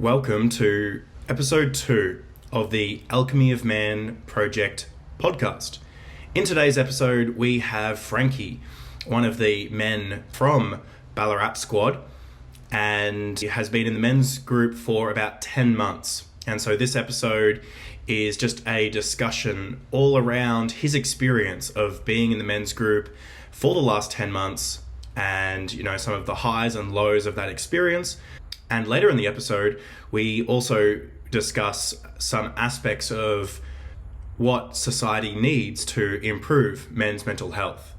Welcome to episode 2 of the Alchemy of Man Project podcast. In today's episode, we have Frankie, one of the men from Ballarat Squad, and he has been in the men's group for about 10 months. And so this episode is just a discussion all around his experience of being in the men's group for the last 10 months and, some of the highs and lows of that experience. And later in the episode, we also discuss some aspects of what society needs to improve men's mental health.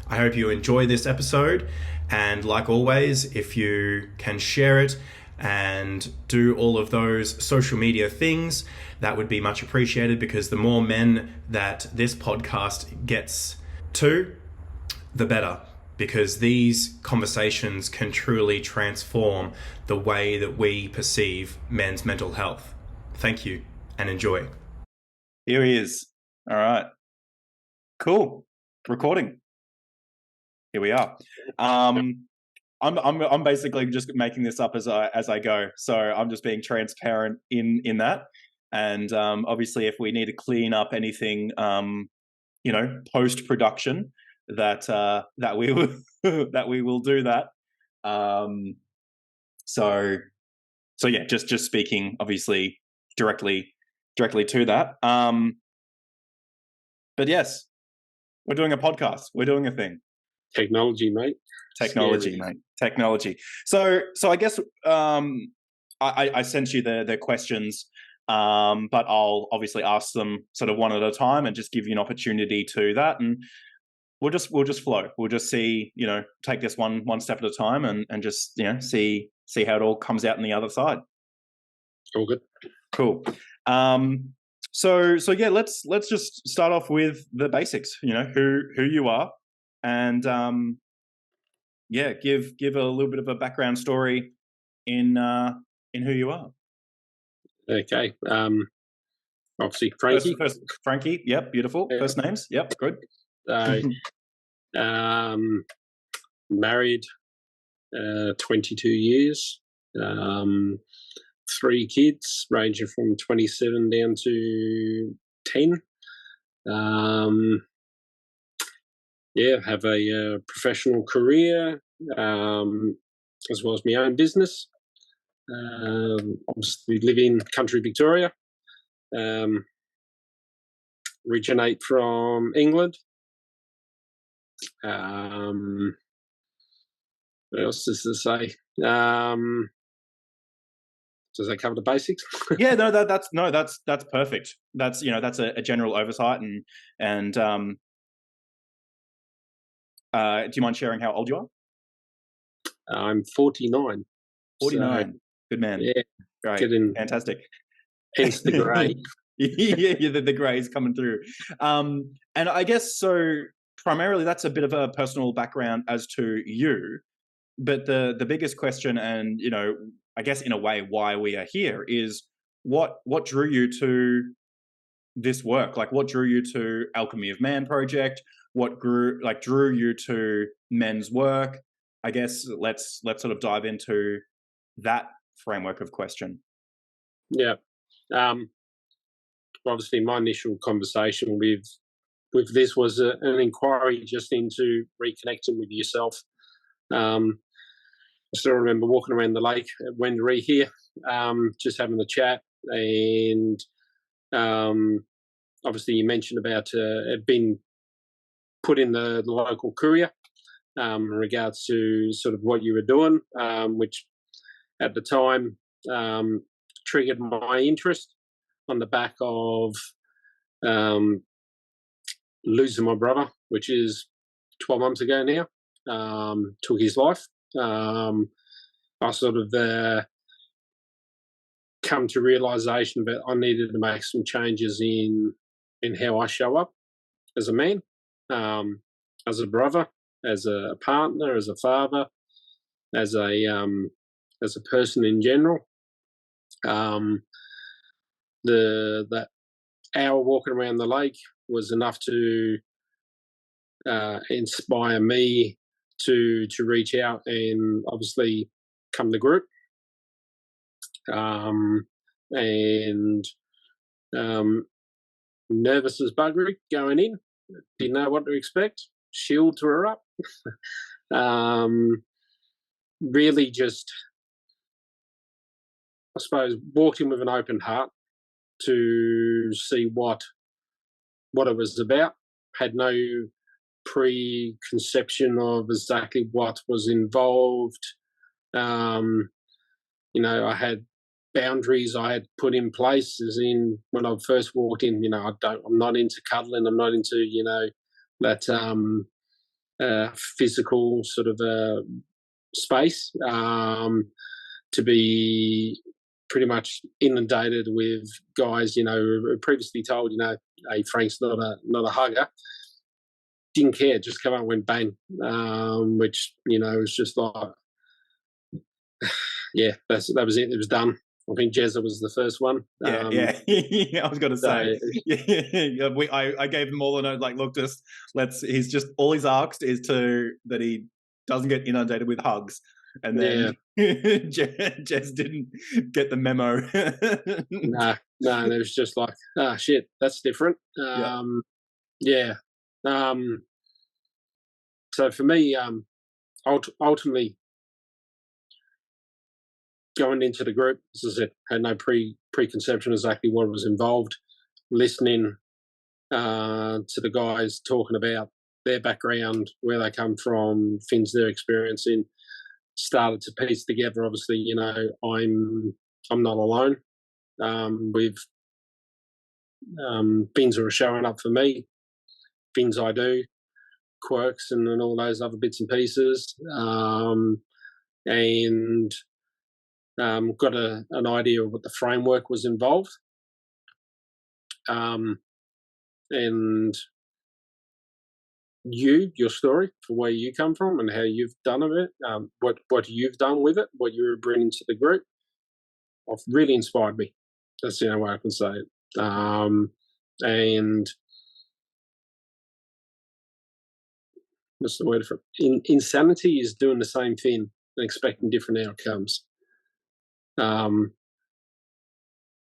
I hope you enjoy this episode, and like always, if you can share it and do all of those social media things, that would be much appreciated, because the more men that this podcast gets to, the better. Because these conversations can truly transform the way that we perceive men's mental health. Thank you and enjoy. Here he is. All right. Cool. Recording. Here we are. I'm basically just making this up as I go. So I'm just being transparent in that. And obviously, if we need to clean up anything, post production, that we will that we will do that. So yeah, just speaking obviously directly to that. But yes, we're doing a podcast. We're doing a thing. Technology, mate. Technology. So I guess I sent you the questions, but I'll obviously ask them sort of one at a time and just give you an opportunity to that, and we'll just flow. We'll just see, take this one step at a time, and just see how it all comes out on the other side. All good. Cool. So yeah, let's just start off with the basics. Who you are, and give a little bit of a background story in who you are. Okay. Obviously, Frankie. First, Frankie. Yep. Beautiful. Yeah. First names. Yep. Good. Married 22 years, 3 kids ranging from 27 down to 10. Have a professional career, as well as my own business. Obviously live in country Victoria, originate from England. What else is to say? Does that cover the basics? Yeah, no, that's perfect. That's that's a general oversight, and do you mind sharing how old you are? I'm 49. 49. So, good man. Yeah, great, fantastic. Hence the grey. yeah, the grey is coming through. And I guess so. Primarily, that's a bit of a personal background as to you, but the biggest question, and I guess in a way why we are here, is what drew you to this work? Like, what drew you to Alchemy of Man Project? What drew you to men's work? I guess let's sort of dive into that framework of question. Yeah. Obviously, my initial conversation with this was an inquiry just into reconnecting with yourself. I still remember walking around the lake at Wendouree here, just having a chat, and obviously you mentioned about it being put in the local courier in regards to sort of what you were doing, which at the time triggered my interest on the back of losing my brother, which is 12 months ago now. Took his life. I sort of come to realisation that I needed to make some changes in how I show up as a man, as a brother, as a partner, as a father, as a person in general. That hour walking around the lake was enough to inspire me to reach out and obviously come to group. and nervous as buggery going in. Didn't know what to expect. Shields were up. Really just, I suppose, walked in with an open heart to see what it was about. Had no preconception of exactly what was involved. I had boundaries I had put in place, as in when I first walked in. I'm not into cuddling. I'm not into that physical sort of space. To be pretty much inundated with guys, previously told, hey, Frank's not a hugger. Didn't care, just come out and went bang, which, was just like, yeah, that was it. It was done. I think Jezza was the first one. Yeah. I was going to say, I gave him all a note, like, look, he's just, all he's asked is that he doesn't get inundated with hugs. And then Jez didn't get the memo. No, and it was just like, shit, that's different. Yeah. So for me, ultimately, going into the group, as I said, had no preconception exactly what was involved. Listening to the guys talking about their background, where they come from, things they're experiencing, started to piece together. Obviously, I'm not alone. With things that are showing up for me, things I do, quirks, and all those other bits and pieces, and got an idea of what the framework was involved, and your story, for where you come from and how you've done it, what you've done with it, what you're bringing to the group, have really inspired me. That's the only way I can say it. And what's the word for it? Insanity is doing the same thing and expecting different outcomes. I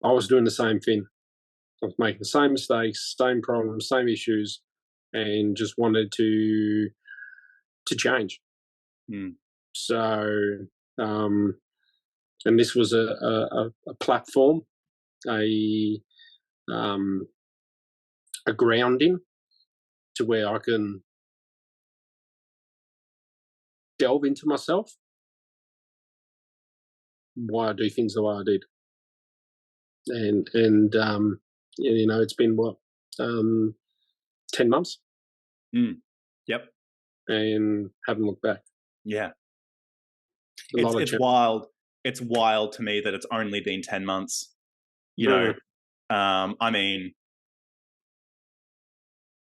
was doing the same thing. I was making the same mistakes, same problems, same issues, and just wanted to change. So, and this was a platform, a grounding to where I can delve into myself, why I do things the way I did, and it's been what 10 months. Yep. And haven't looked back. Yeah. It's wild. It's wild to me that it's only been 10 months. I mean,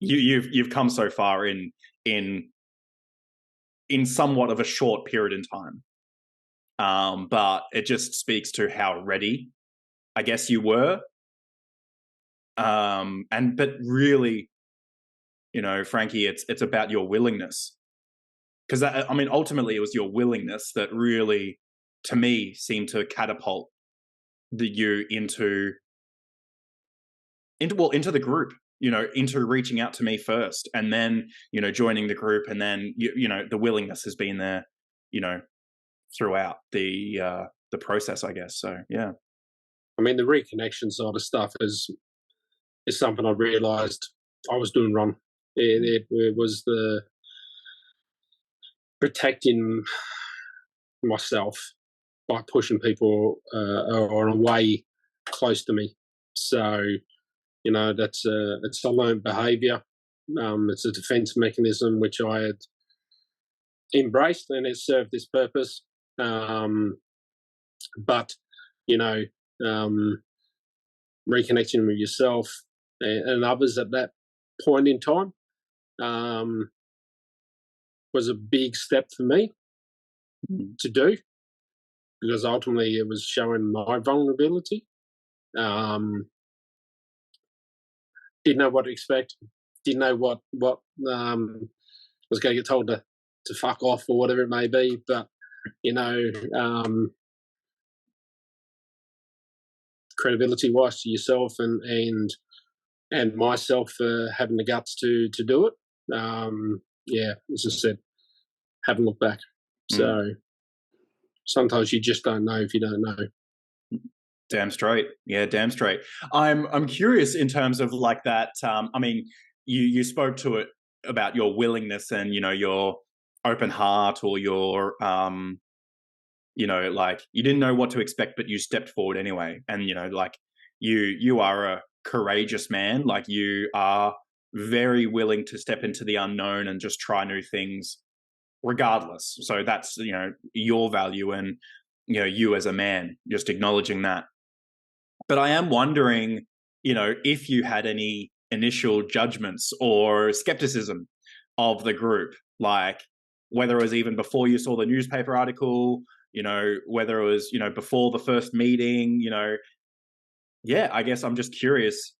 you've come so far in somewhat of a short period in time. But it just speaks to how ready, I guess, you were. But really, Frankie, it's about your willingness. Because ultimately, it was your willingness that really, to me, seemed to catapult you into the group. Into reaching out to me first, and then joining the group, and then the willingness has been there, throughout the process, I guess. So yeah. I mean, the reconnection side of stuff is something I realised I was doing wrong. It was the protecting myself by pushing people or away close to me. So, that's it's a learned behaviour. It's a defence mechanism which I had embraced, and it served this purpose. But reconnecting with yourself and others at that point in time was a big step for me to do, because ultimately it was showing my vulnerability. Didn't know what to expect. Didn't know what was going to get told to fuck off or whatever it may be. But credibility wise to yourself and myself for having the guts to do it. Yeah, as I said, haven't looked back. So sometimes you just don't know if you don't know. Damn straight. Yeah, damn straight. I'm curious in terms of like that. I mean, you spoke to it about your willingness and your open heart, or your like you didn't know what to expect, but you stepped forward anyway. And like you are a courageous man. Like you are very willing to step into the unknown and just try new things, regardless. So that's your value, and you as a man, just acknowledging that. But I am wondering, if you had any initial judgments or skepticism of the group, like whether it was even before you saw the newspaper article, whether it was, before the first meeting, yeah, I guess I'm just curious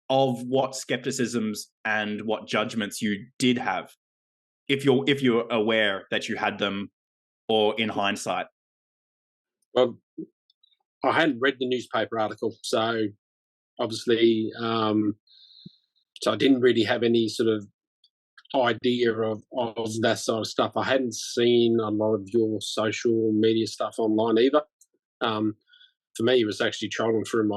of what skepticisms and what judgments you did have, if you're aware that you had them, or in hindsight. Well, I hadn't read the newspaper article, so obviously, so I didn't really have any sort of idea of that sort of stuff. I hadn't seen a lot of your social media stuff online either. For me, it was actually trolling through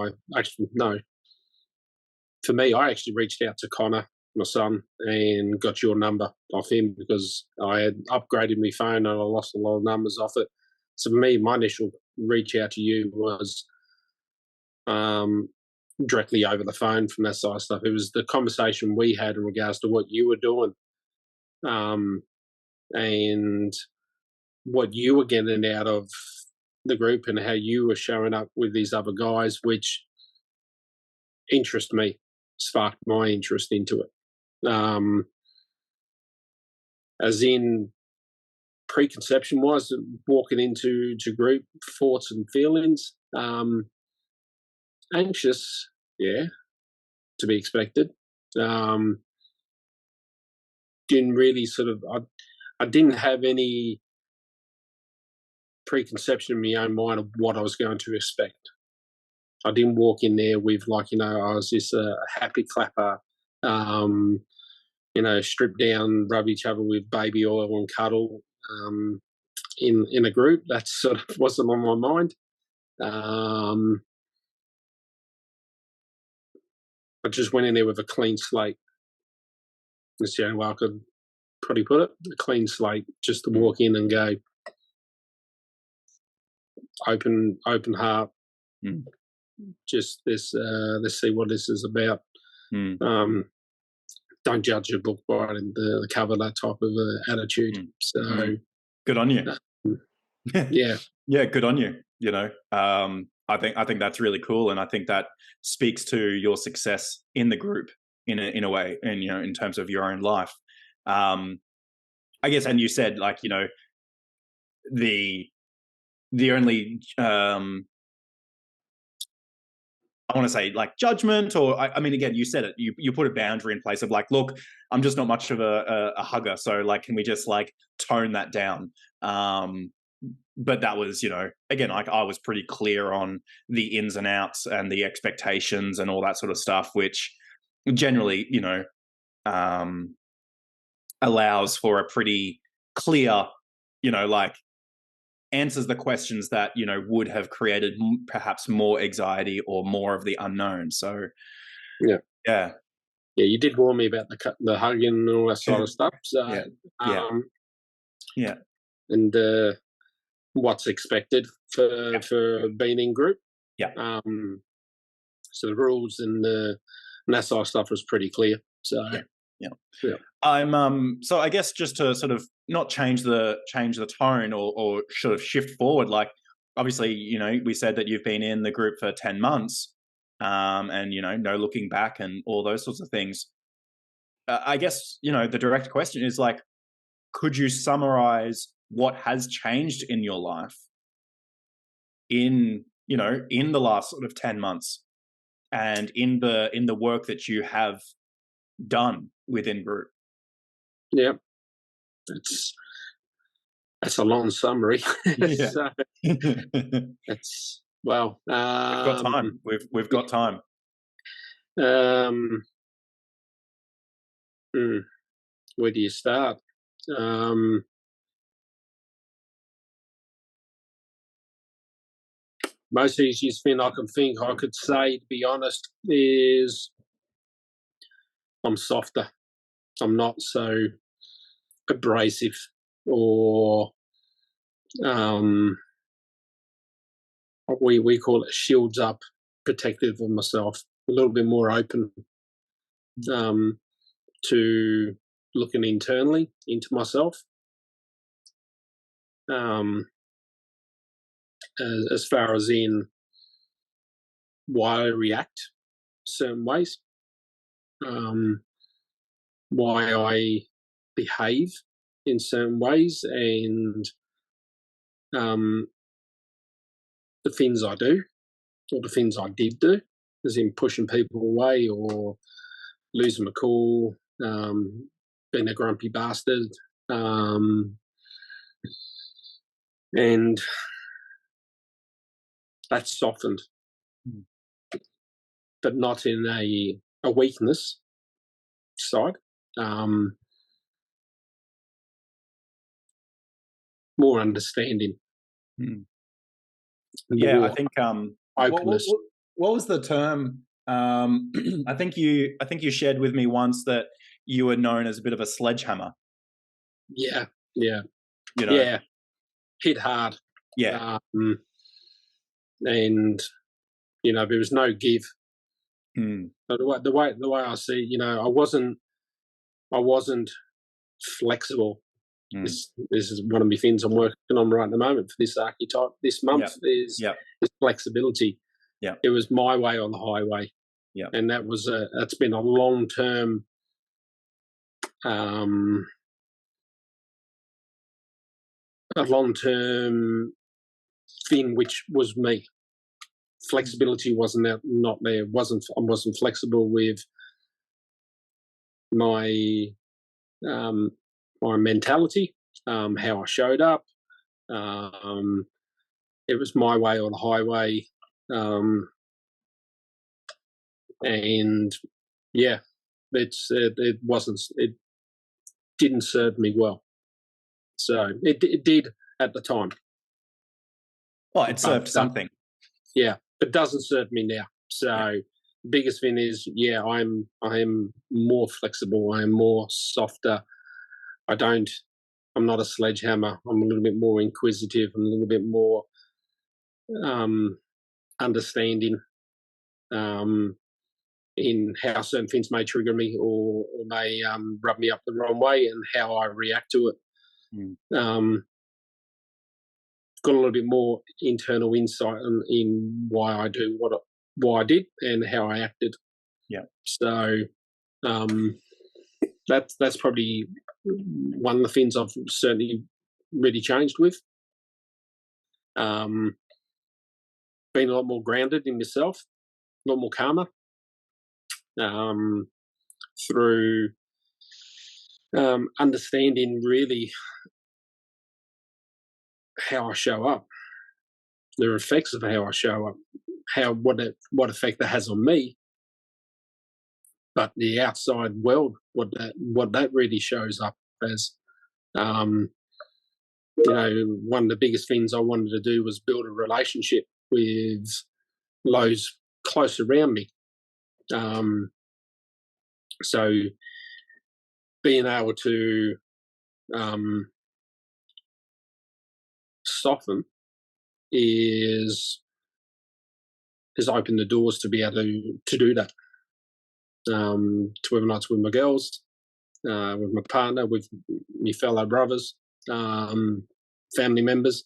for me, I actually reached out to Connor, my son, and got your number off him because I had upgraded my phone and I lost a lot of numbers off it. So for me, my initial reach out to you was directly over the phone from that side of stuff. It was the conversation we had in regards to what you were doing, and what you were getting out of the group and how you were showing up with these other guys, which interested me, sparked my interest into it. As in preconception wise, walking into group, thoughts and feelings, anxious, yeah, to be expected. Didn't really sort of, I didn't have any preconception in my own mind of what I was going to expect. I didn't walk in there with I was this happy clapper, strip down, rub each other with baby oil and cuddle in a group. That sort of wasn't on my mind. I just went in there with a clean slate. That's the only way I could probably put it. A clean slate, just to walk in and go open heart. Just this, let's see what this is about. Don't judge a book by the cover, that type of attitude. So good on you. Yeah, yeah, good on you. I think that's really cool, and I think that speaks to your success in the group in a way, and in terms of your own life. I guess, and you said the only I want to say judgment, or I mean, again, you said it. You put a boundary in place of look, I'm just not much of a hugger, so can we just tone that down? But that was, again, I was pretty clear on the ins and outs and the expectations and all that sort of stuff, which generally, allows for a pretty clear, answers the questions that would have created perhaps more anxiety or more of the unknown. So yeah, you did warn me about the hugging and all that sort of stuff. So and what's expected for being in group. So the rules and that sort of stuff was pretty clear. So yeah. I'm so I guess just to sort of not change the tone or sort of shift forward, obviously, we said that you've been in the group for 10 months, and no looking back and all those sorts of things. I guess, the direct question is could you summarize what has changed in your life in the last sort of 10 months, and in the work that you have done within group? Yeah, that's a long summary. Yeah. So, Well, We've got time. We've got time. Where do you start? Most easiest thing I could say, to be honest, is I'm softer. I'm not so abrasive or we call it shields up, protective of myself, a little bit more open to looking internally into myself. As far as in why I react certain ways, why I behave in certain ways, and the things I do or the things I did do, as in pushing people away or losing my cool, being a grumpy bastard, and that's softened, but not in a weakness side. More understanding. Yeah, I think openness. what was the term? I think you shared with me once that you were known as a bit of a sledgehammer. Yeah. You know? Yeah. Hit hard. Yeah. And there was no give. But the way I see it, I wasn't flexible. This is one of my things I'm working on right at the moment for this archetype this month is flexibility. Yeah. It was my way or the highway. Yeah. And that's been a long-term thing, which was me. Flexibility wasn't not there. I wasn't flexible with my my mentality, how I showed up. It was my way or the highway, and yeah, it didn't serve me well. So it did at the time. Well, it served something. Yeah, it doesn't serve me now. So the biggest thing is, I am more flexible. I am more softer. I'm not a sledgehammer. I'm a little bit more inquisitive. I'm a little bit more understanding in how certain things may trigger me or may rub me up the wrong way, and how I react to it. Got a little bit more internal insight in why I do why I did and how I acted. Yeah. So that's probably one of the things I've certainly really changed with. Being a lot more grounded in myself, a lot more calmer, through understanding really how I show up, the effects of how I show up, what effect that has on me, but the outside world, what that really shows up as. One of the biggest things I wanted to do was build a relationship with those close around me. So being able to soften is open the doors to be able to do that. To whether or not it's with my girls, with my partner, with my fellow brothers, family members.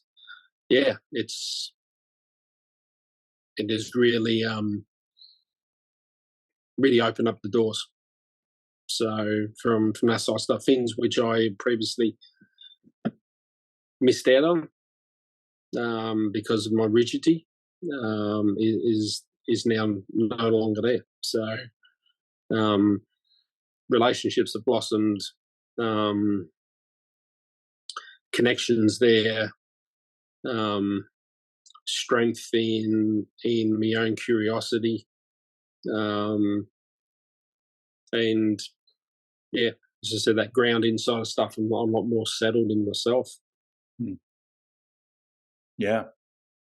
Yeah, it is really really opened up the doors. So from that sort of stuff, things which I previously missed out on because of my rigidity, is now no longer there. So relationships have blossomed, connections there, strength in my own curiosity, and yeah, as I said, that ground inside of stuff. I'm a lot more settled in myself. Yeah,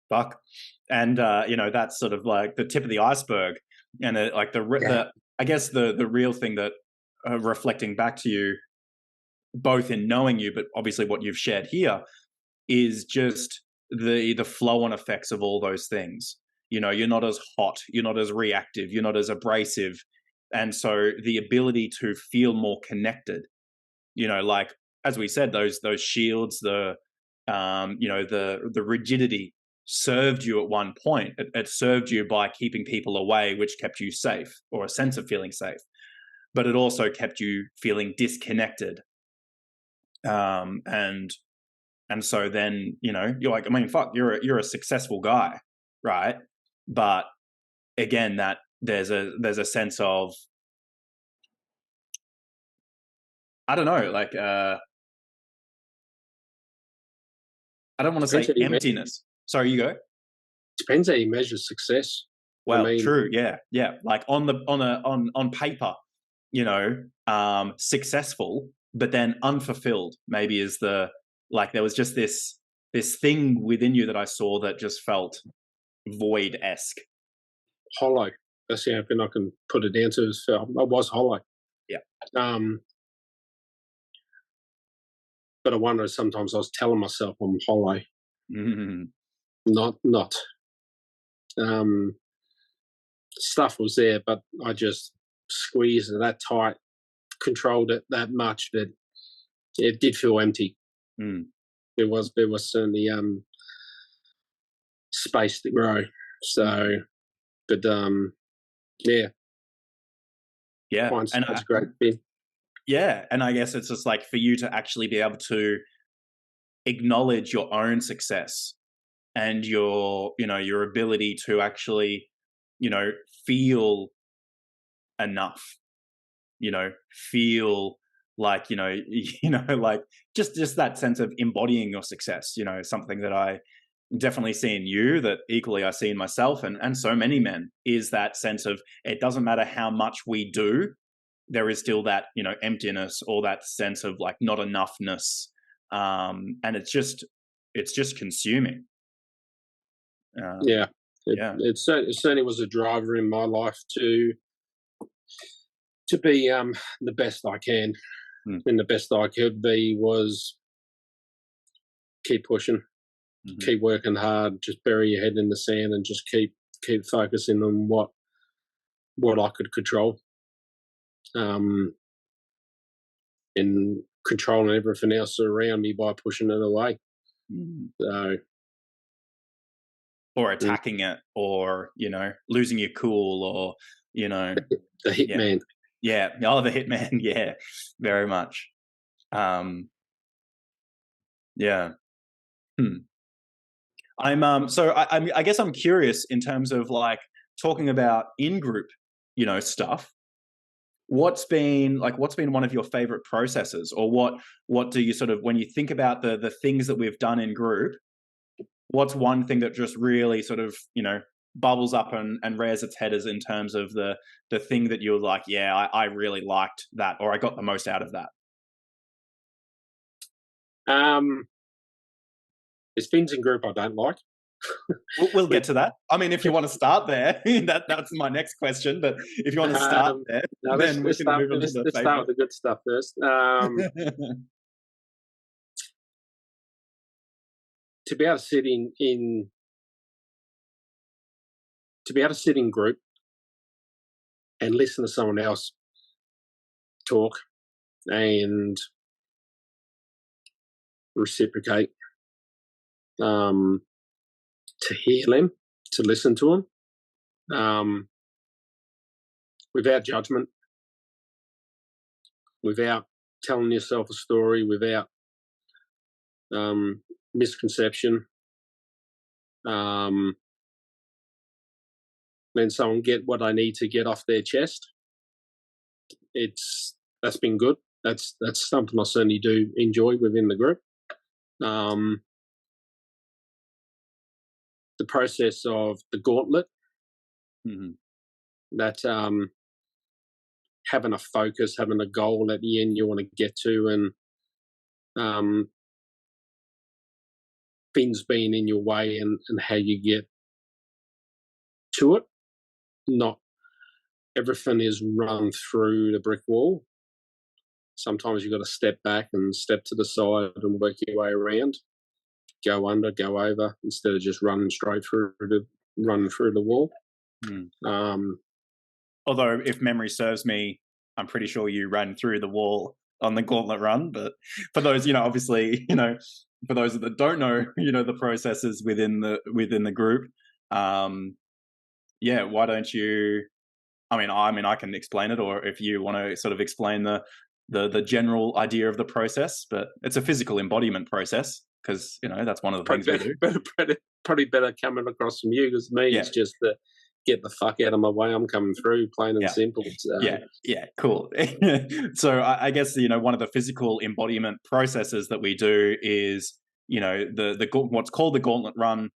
fuck. And that's sort of like the tip of the iceberg, and I guess the real thing that reflecting back to you, both in knowing you, but obviously what you've shared here, is just the flow-on effects of all those things. You're not as hot, you're not as reactive, you're not as abrasive, and so the ability to feel more connected. Like as we said, those shields, the rigidity served you at one point. It served you by keeping people away, which kept you safe, or a sense of feeling safe. But it also kept you feeling disconnected. And so then, you're like, I mean, fuck, you're a successful guy, right? But again, that there's a sense of, I don't know, like I don't want to say emptiness. Sorry, you go. Depends how you measure success. Well, true, yeah. Like on paper, successful, but then unfulfilled. Maybe is the there was just this thing within you that I saw that just felt void-esque, hollow. That's the only thing I can put it down to. I was hollow. Yeah. But I wonder, sometimes I was telling myself I'm hollow. Mm-hmm. Not. Stuff was there, but I just squeezed it that tight, controlled it that much that it did feel empty. There was certainly space to grow. So, but yeah, and that's a great thing. Yeah, and I guess it's just like for you to actually be able to acknowledge your own success and your ability to actually feel enough, feel like like just that sense of embodying your success, something that I definitely see in you, that equally I see in myself and so many men, is that sense of, it doesn't matter how much we do, there is still that emptiness, or that sense of like not enoughness, and it's just consuming. It certainly was a driver in my life to be the best I can. And the best I could be was keep pushing, keep working hard, just bury your head in the sand, and just keep focusing on what I could control, and controlling everything else around me by pushing it away. So, or attacking it, or losing your cool, or the hitman. Yeah. Oh, the hitman. Yeah, very much. Yeah. I guess I'm curious in terms of like talking about in-group, stuff. What's been one of your favorite processes, or what do you sort of, when you think about the things that we've done in group, what's one thing that just really sort of, bubbles up and rears its head as in terms of the thing that you're like, yeah, I really liked that, or I got the most out of that? There's things in group I don't like. We'll get to that. I mean, if you want to start there, that's my next question. But if you want to start there, then we can move on to the let's start with the good stuff first. To be able to sit in group and listen to someone else talk and reciprocate, to hear them, to listen to them, without judgment, without telling yourself a story, without misconception. When someone get what I need to get off their chest, that's been good. That's something I certainly do enjoy within the group. The the process of the gauntlet, that having a focus, having a goal at the end you want to get to, and things being in your way and how you get to it. Not everything is run through the brick wall. Sometimes you've got to step back and step to the side and work your way around, go under, go over, instead of just running straight through the wall. Although, if memory serves me, I'm pretty sure you ran through the wall on the gauntlet run. But for those, obviously, for those that don't know, the processes within the group, yeah, why don't you? I mean, I can explain it, or if you want to sort of explain the general idea of the process, but it's a physical embodiment process because that's one of the things we do. Probably better coming across from you, because me, it's just the get the fuck out of my way. I'm coming through, plain and simple. So. Yeah, cool. So I guess one of the physical embodiment processes that we do is the what's called the gauntlet run,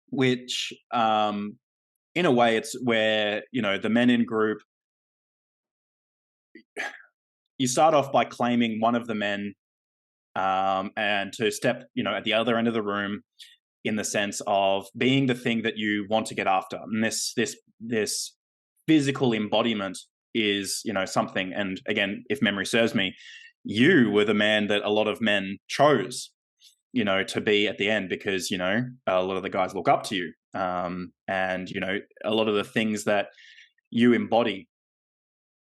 which in a way it's where the men in group, you start off by claiming one of the men and to step at the other end of the room, in the sense of being the thing that you want to get after. And this physical embodiment is, something. And again, if memory serves me, you were the man that a lot of men chose, to be at the end, because, a lot of the guys look up to you. And, a lot of the things that you embody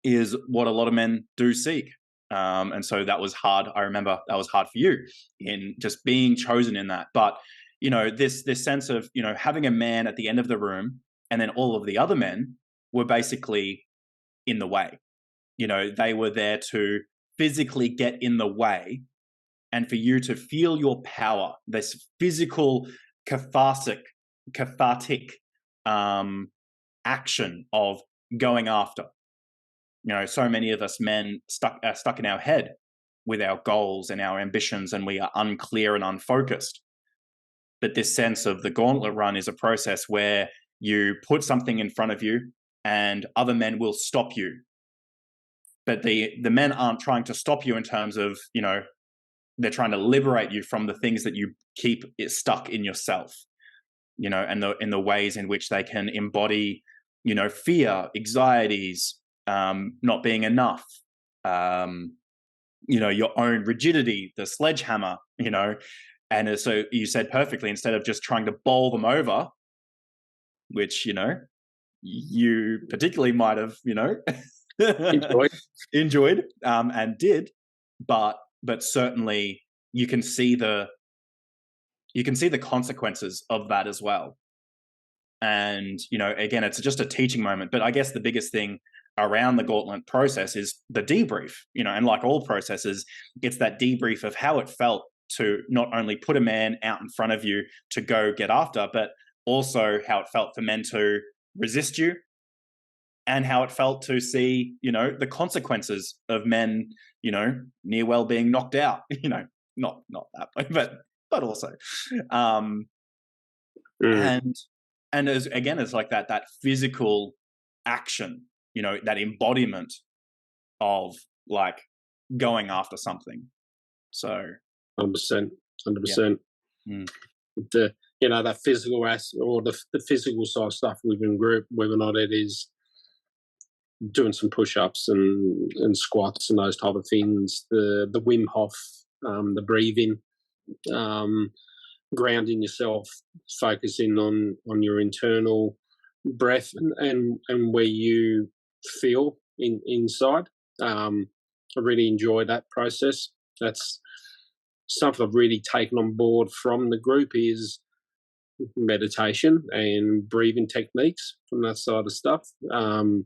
is what a lot of men do seek. And so that was hard. I remember that was hard for you in just being chosen in that. But this sense of having a man at the end of the room, and then all of the other men were basically in the way. They were there to physically get in the way, and for you to feel your power, this physical cathartic action of going after. So many of us men are stuck in our head with our goals and our ambitions, and we are unclear and unfocused. But this sense of the gauntlet run is a process where you put something in front of you and other men will stop you. But the men aren't trying to stop you in terms of, they're trying to liberate you from the things that you keep stuck in yourself, and in the ways in which they can embody, fear, anxieties, not being enough, your own rigidity, the sledgehammer, And so you said perfectly, instead of just trying to bowl them over, which, you particularly might have, enjoyed and did, but certainly you can see the consequences of that as well. And, again, it's just a teaching moment. But I guess the biggest thing around the gauntlet process is the debrief, and like all processes, it's that debrief of how it felt to not only put a man out in front of you to go get after, but also how it felt for men to resist you, and how it felt to see, the consequences of men, near well being knocked out, not that way, but also, and as again, it's like that physical action, that embodiment of like going after something. So 100%. That physical aspect, or the physical side stuff within group, whether or not it is doing some push-ups and squats and those type of things, the Wim Hof, the breathing, grounding yourself, focusing on your internal breath and where you feel inside. I really enjoy that process. That's something I've really taken on board from the group, is meditation and breathing techniques from that side of stuff. I'm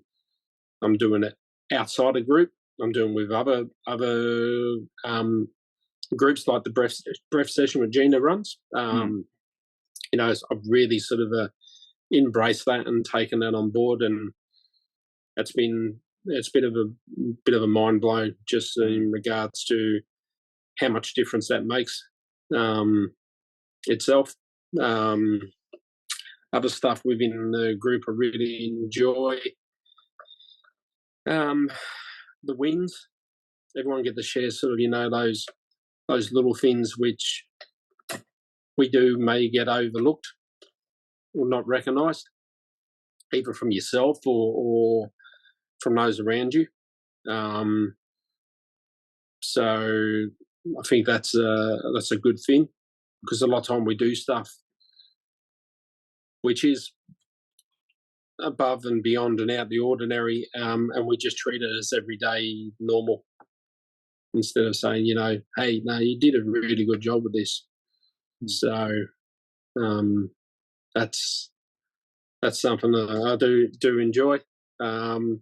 doing it outside of group. I'm doing with other groups, like the breath session with Gina runs. I've really sort of embraced that and taken that on board, and it's been a bit of a mind blow, just in regards to how much difference that makes itself. other stuff within the group I really enjoy. The wins. Everyone get to share sort of, those little things which we do may get overlooked or not recognised, either from yourself or from those around you. So I think that's a good thing, because a lot of time we do stuff which is above and beyond and out the ordinary, and we just treat it as everyday normal, instead of saying, hey, no, you did a really good job with this. So that's something that I do enjoy. The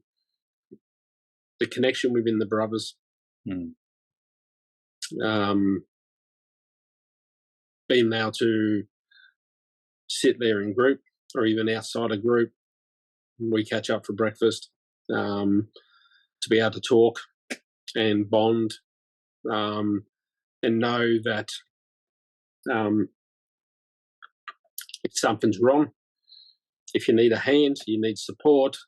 connection within the brothers. Being able to sit there in group or even outside a group, we catch up for breakfast, to be able to talk and bond, and know that if something's wrong, if you need a hand, you need support,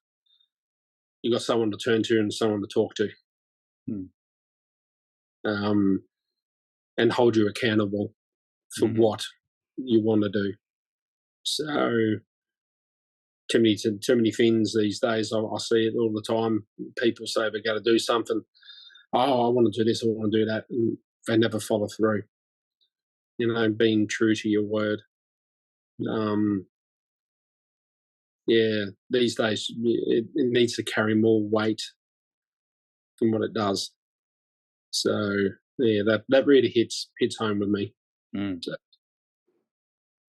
you got someone to turn to and someone to talk to, and hold you accountable for what you want to do. So too many things these days, I see it all the time. People say they're going to do something. Oh, I want to do this, I want to do that, and they never follow through. Being true to your word. These days it needs to carry more weight than what it does. So that really hits home with me. So.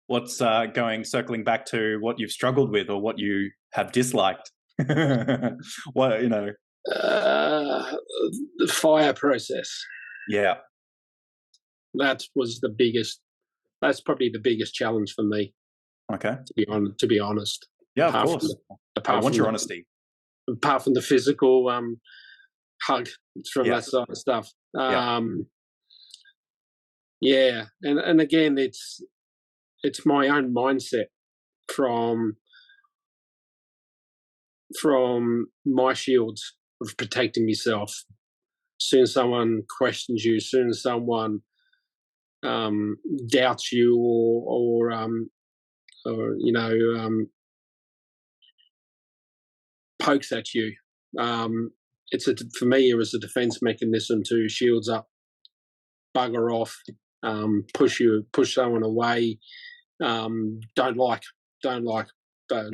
What's circling back to what you've struggled with or what you have disliked? What, the fire process. Yeah. That was the biggest. That's probably the biggest challenge for me. Okay. To be honest. Yeah, of course. I want your honesty. Apart from the physical hug from that sort of stuff. And again, it's my own mindset from my shields of protecting myself. As soon as someone questions you, as soon as someone doubts you or pokes at you, for me it was a defense mechanism to shields up, bugger off, push someone away, don't like, but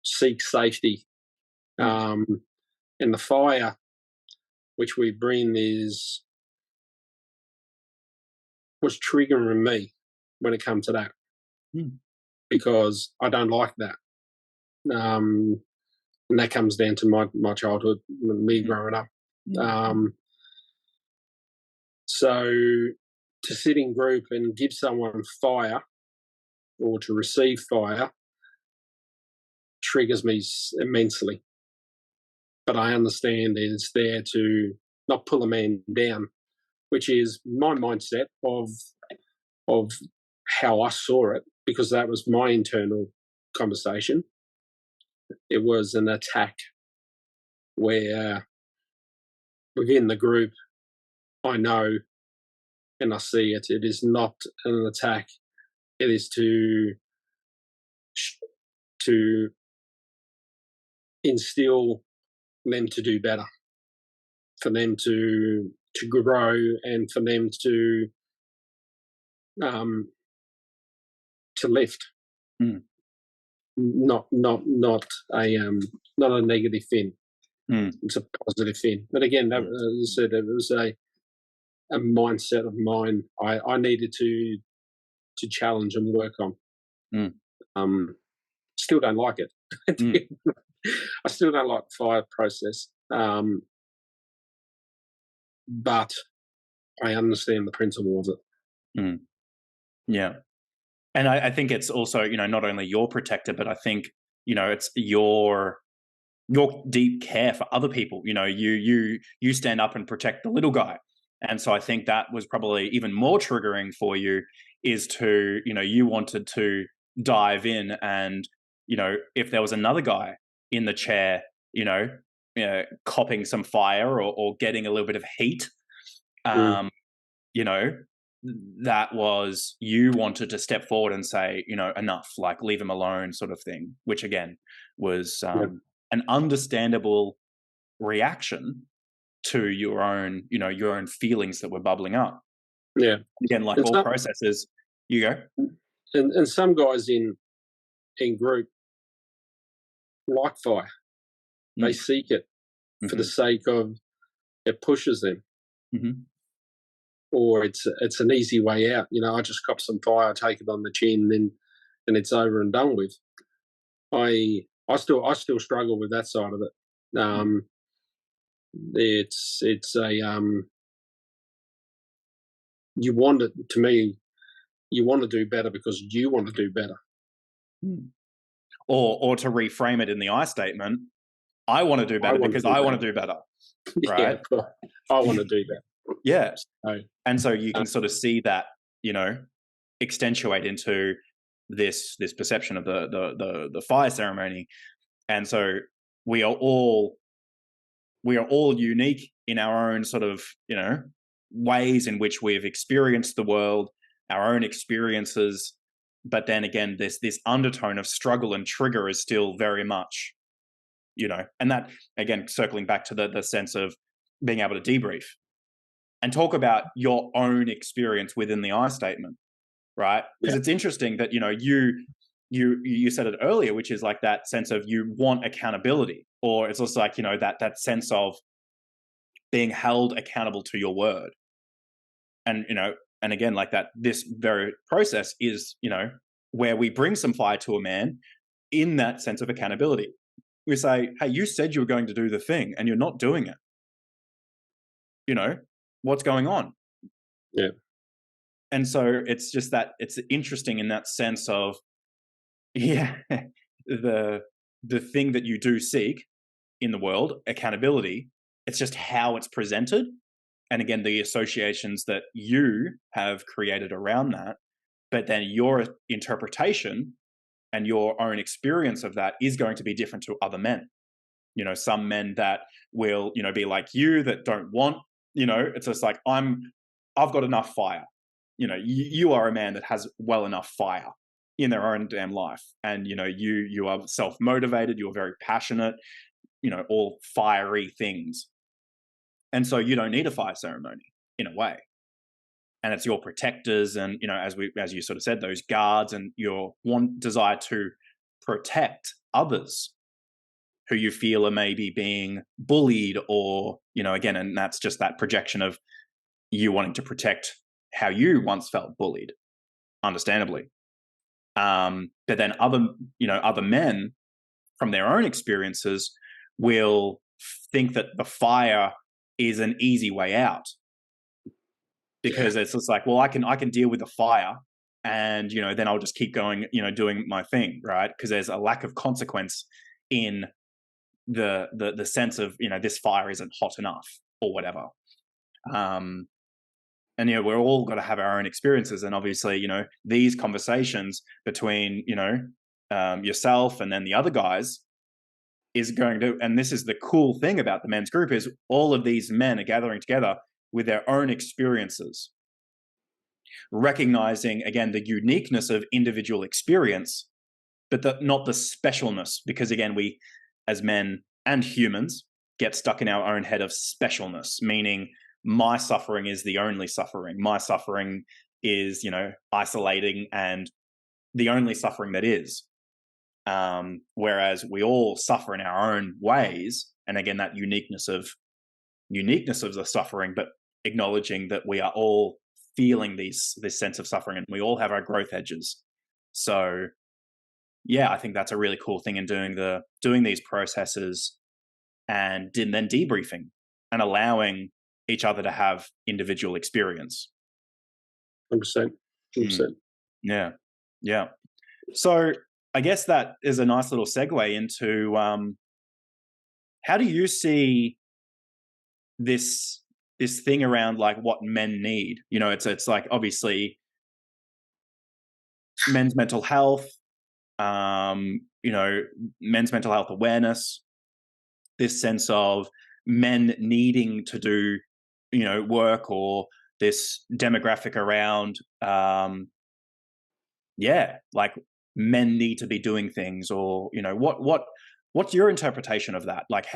seek safety. And the fire which we bring was triggering me when it comes to that, because I don't like that. And that comes down to my childhood, me growing up. So to sit in group and give someone fire or to receive fire triggers me immensely. But I understand it's there to not pull a man down, which is my mindset of how I saw it, because that was my internal conversation. It was an attack where within the group I know and I see it. It is not an attack. It is to instill them to do better, for them to grow, and for them to lift. Not a negative thing. It's a positive thing. But again, as I said, it was a mindset of mine. I needed to challenge and work on. Still don't like it. I still don't like the fire process. But I understand the principle of it. Yeah. And I think it's also, not only your protector, but I think, it's your deep care for other people. You stand up and protect the little guy. And so I think that was probably even more triggering for you, is to, you wanted to dive in and, if there was another guy in the chair, copping some fire or getting a little bit of heat, Mm. you know, that was, you wanted to step forward and say, enough, like leave him alone, sort of thing, which again was Yeah. an understandable reaction to your own feelings that were bubbling up. Yeah. Again, like And all some processes, you go. and some guys in group like fire. They Mm. seek it for the Mm-hmm. sake of it pushes them, Mm-hmm. or it's an easy way out. I just cop some fire, take it on the chin, and it's over and done with. I still struggle with that side of it. It's a you want it to me. You want to do better because you want to do better. Mm. Or to reframe it in the I statement, I want to do I better want to because do I better. want to do better, Yeah, right? I want to do better. Yeah. So, And so you can sort of see that, extentuate into this perception of the fire ceremony. And so we are all unique in our own sort of, ways in which we've experienced the world, our own experiences. But then again, this undertone of struggle and trigger is still very much, and that, again, circling back to the sense of being able to debrief and talk about your own experience within the I statement, right? Because yeah, it's interesting that, you said it earlier, which is like that sense of you want accountability, or it's also like, that sense of being held accountable to your word. And, and again, like that, this very process is, where we bring some fire to a man in that sense of accountability. We say, hey, you said you were going to do the thing and you're not doing it. What's going on? yeah, And so it's just that it's interesting in that sense of, yeah, the thing that you do seek in the world, accountability, it's just how it's presented. And again, the associations that you have created around that, but then your interpretation and your own experience of that is going to be different to other men. Some men that will, be like you, that don't want, it's just like, I've got enough fire. You are a man that has well enough fire in their own damn life. And, you are self-motivated, you're very passionate, all fiery things. And so you don't need a fire ceremony in a way. And it's your protectors and, as you sort of said, those guards and your desire to protect others who you feel are maybe being bullied or, again, and that's just that projection of you wanting to protect how you once felt bullied, understandably. But then other men from their own experiences will think that the fire is an easy way out because it's just like, well, I can deal with the fire and, then I'll just keep going, doing my thing, right? Because there's a lack of consequence in the sense of, this fire isn't hot enough or whatever. And we're all got to have our own experiences, and obviously, these conversations between yourself and then the other guys is going to, and this is the cool thing about the men's group, is all of these men are gathering together with their own experiences, recognizing again the uniqueness of individual experience, but not the specialness, because again, we as men and humans get stuck in our own head of specialness, meaning my suffering is the only suffering. My suffering is, isolating and the only suffering that is. Whereas we all suffer in our own ways. And again, that uniqueness of the suffering, but acknowledging that we are all feeling this sense of suffering and we all have our growth edges. So yeah, I think that's a really cool thing in doing these processes and then debriefing and allowing each other to have individual experience. 100%. 100%. Yeah. Yeah. So I guess that is a nice little segue into how do you see this thing around like what men need? It's like obviously men's mental health, men's mental health awareness, this sense of men needing to do, work, or this demographic around, like men need to be doing things, or, what's your interpretation of that? Like,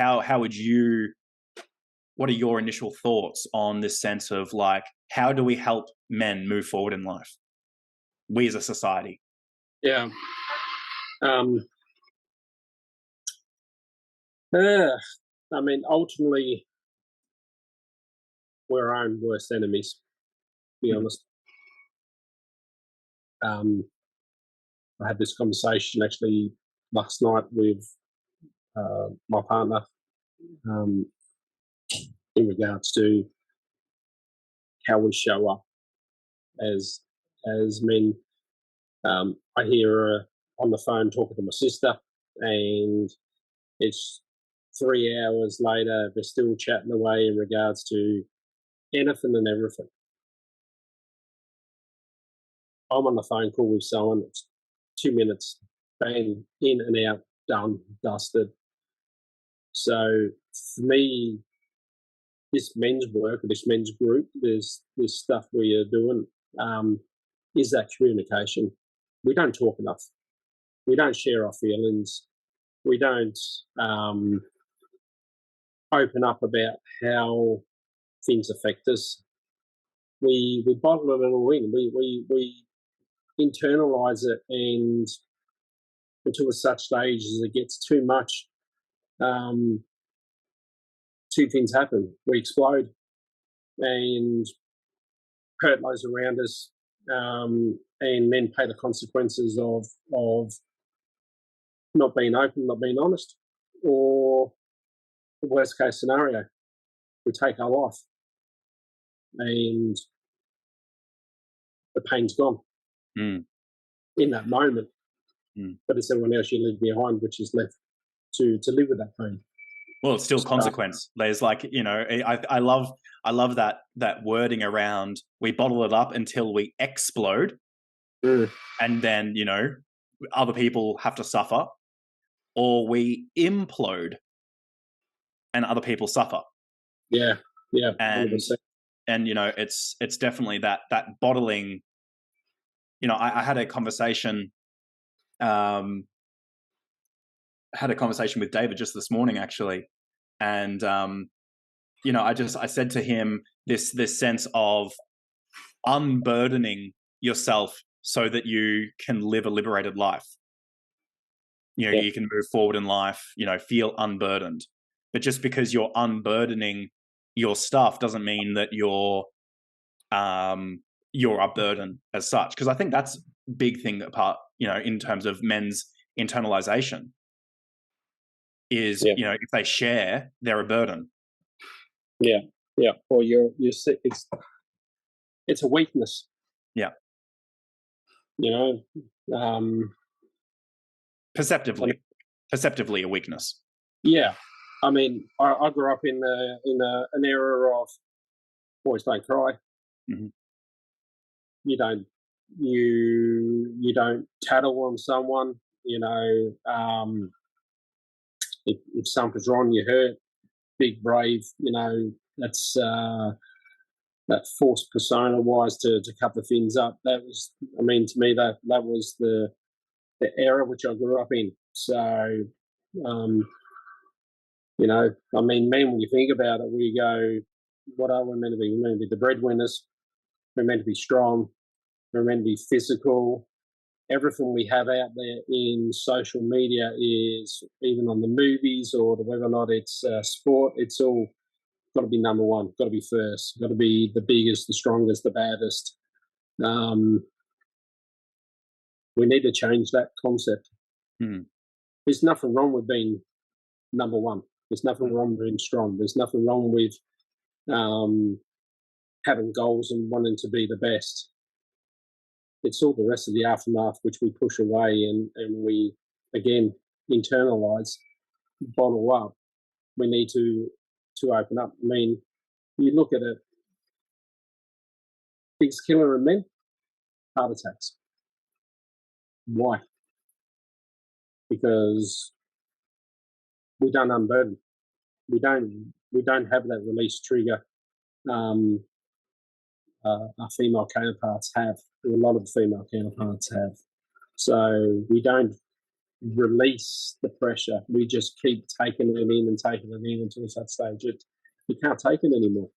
what are your initial thoughts on this sense of like, how do we help men move forward in life? We as a society. Yeah. I mean, ultimately, we're our own worst enemies, to be honest. I had this conversation actually last night with my partner in regards to how we show up as men. I hear her on the phone talking to my sister, and it's 3 hours later, they're still chatting away in regards to anything and everything. I'm on the phone call with someone, it's 2 minutes, bang, in and out, done, dusted. So for me, this men's work, this men's group, there's this stuff we are doing, is that communication. We don't talk enough. We don't share our feelings. We don't open up about how things affect us. We bottle it all in. We internalize it, and until a such stage as it gets too much, two things happen. We explode and hurt those around us, and then pay the consequences of not being open, not being honest, or the worst case scenario, we take our life and the pain's gone in that moment. But it's everyone else you leave behind which is left to live with that pain. Well, it's still consequence. There's like, I love that wording around, we bottle it up until we explode, and then, other people have to suffer, or we implode and other people suffer. Yeah. And 100%. And it's definitely that bottling. I had a conversation with David just this morning, actually, and I said to him this sense of unburdening yourself so that you can live a liberated life. You can move forward in life, feel unburdened. But just because you're unburdening your stuff doesn't mean that you're a burden as such. Because I think that's a big thing apart, in terms of men's internalization is, if they share, they're a burden. Yeah. Or you're sick. It's a weakness. Yeah. Perceptively a weakness. Yeah. I mean, I grew up in an era of boys don't cry. Mm-hmm. You don't tattle on someone. If something's wrong, you hurt. Big, brave. That's that forced persona wise to cover things up. That was, I mean, to me that was the era which I grew up in. So, I mean, men, when you think about it, we go, what are we meant to be? We're meant to be the breadwinners. We're meant to be strong. We're meant to be physical. Everything we have out there in social media is, even on the movies or whether or not it's sport, it's all got to be number one, got to be first, got to be the biggest, the strongest, the baddest. We need to change that concept. There's nothing wrong with being number one. There's nothing wrong with being strong. There's nothing wrong with having goals and wanting to be the best. It's all the rest of the aftermath which we push away and we, again, internalize, bottle up. We need to open up. I mean, you look at it, biggest killer in men, heart attacks. Why? because we don't unburden. We don't have that release trigger. Our female counterparts have, or a lot of female counterparts have. So we don't release the pressure. We just keep taking it in and taking it in until such stage we can't take it anymore.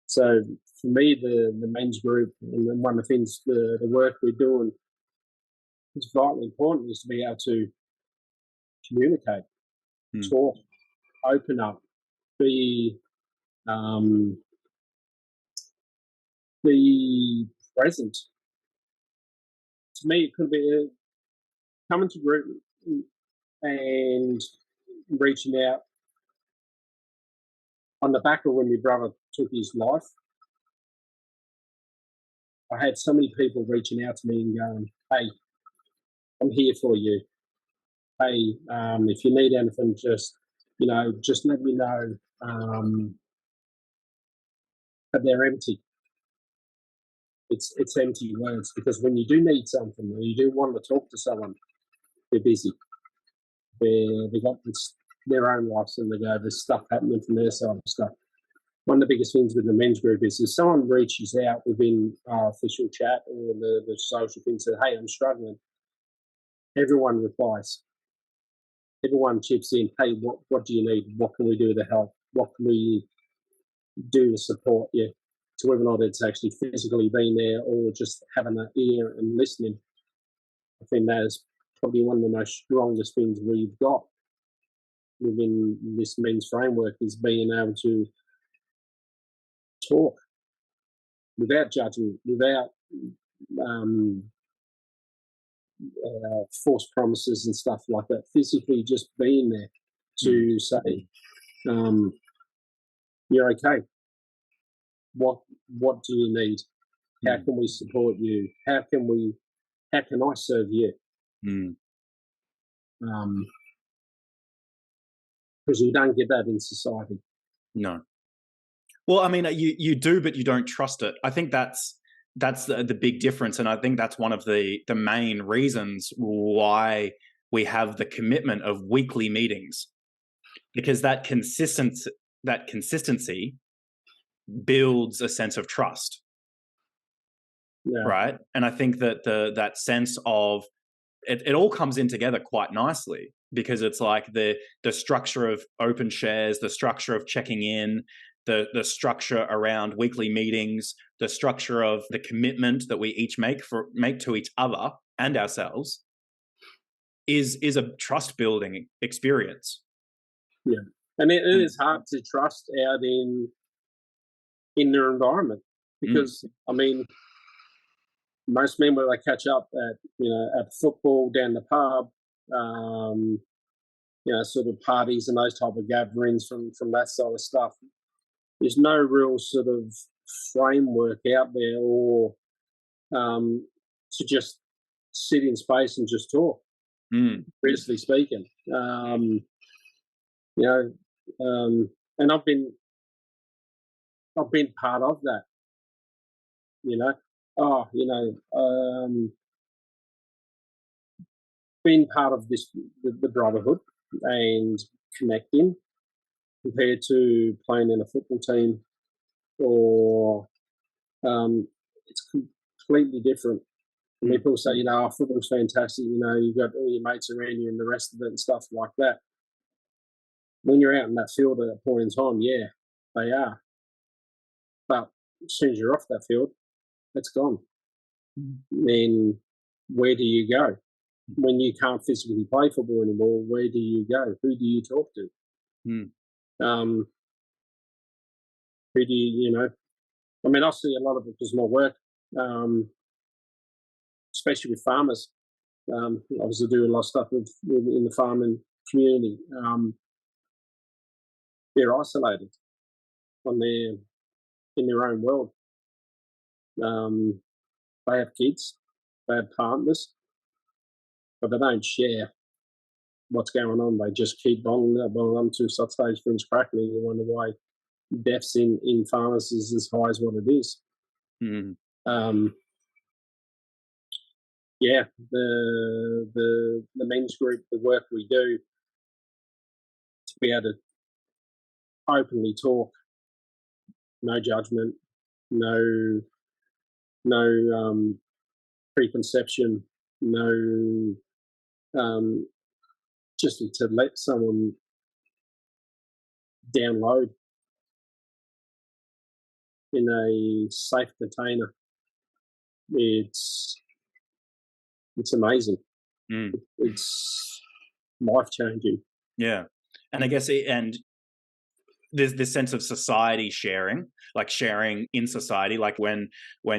So for me, the men's group, and then one of the things, the work we're doing is vitally important, is to be able to communicate, talk, open up, be present. To me, it could be coming to group and reaching out on the back of when my brother took his life. I had so many people reaching out to me and going, "Hey, I'm here for you. Hey, if you need anything, just let me know." But they're empty. It's empty words, because when you do need something, or you do want to talk to someone, they're busy. They got their own lives, and there's stuff happening from their side of stuff. One of the biggest things with the men's group is if someone reaches out within our official chat or the social thing, said, "Hey, I'm struggling," everyone replies. Everyone chips in. "Hey, what do you need? What can we do to help? What can we do to support you?" To whether or not it's actually physically being there or just having an ear and listening. I think that is probably one of the most strongest things we've got within this men's framework, is being able to talk without judging, without false promises and stuff like that. Physically just being there to say, "You're okay. What do you need? How can we support you? How can I serve you?" Because you don't get that in society. No. Well, I mean, you do, but you don't trust it. I think that's the big difference, and I think that's one of the main reasons why we have the commitment of weekly meetings, because that consistency builds a sense of trust. Yeah. Right? And I think that that sense of it all comes in together quite nicely, because it's like the structure of open shares, the structure of checking in, the structure around weekly meetings, the structure of the commitment that we each make to each other and ourselves is a trust building experience. Yeah. And it is hard to trust out in their environment, because I mean, most men, when they catch up at football, down the pub, sort of parties and those type of gatherings from that sort of stuff, there's no real sort of framework out there, or to just sit in space and just talk. Seriously speaking, and I've been part of that. Being part of the brotherhood and connecting, compared to playing in a football team, or it's completely different. And people say, football's fantastic, you've got all your mates around you and the rest of it and stuff like that. When you're out in that field at that point in time, yeah, they are. But as soon as you're off that field, it's gone. Then where do you go? When you can't physically play football anymore, where do you go? Who do you talk to? Who do you, I mean, I see a lot of it because my work, especially with farmers. Obviously do a lot of stuff in the farming community. They're isolated in their own world. They have kids, they have partners, but they don't share what's going on. They just keep on to such stage things crackling. You wonder why deaths in farmers is as high as what it is. yeah, the men's group, the work we do, to be able to openly talk, no judgment, no preconception, no just to let someone download in a safe container. It's amazing. Mm. It's life changing. Yeah, and I guess and there's this sense of society sharing, like sharing in society, like when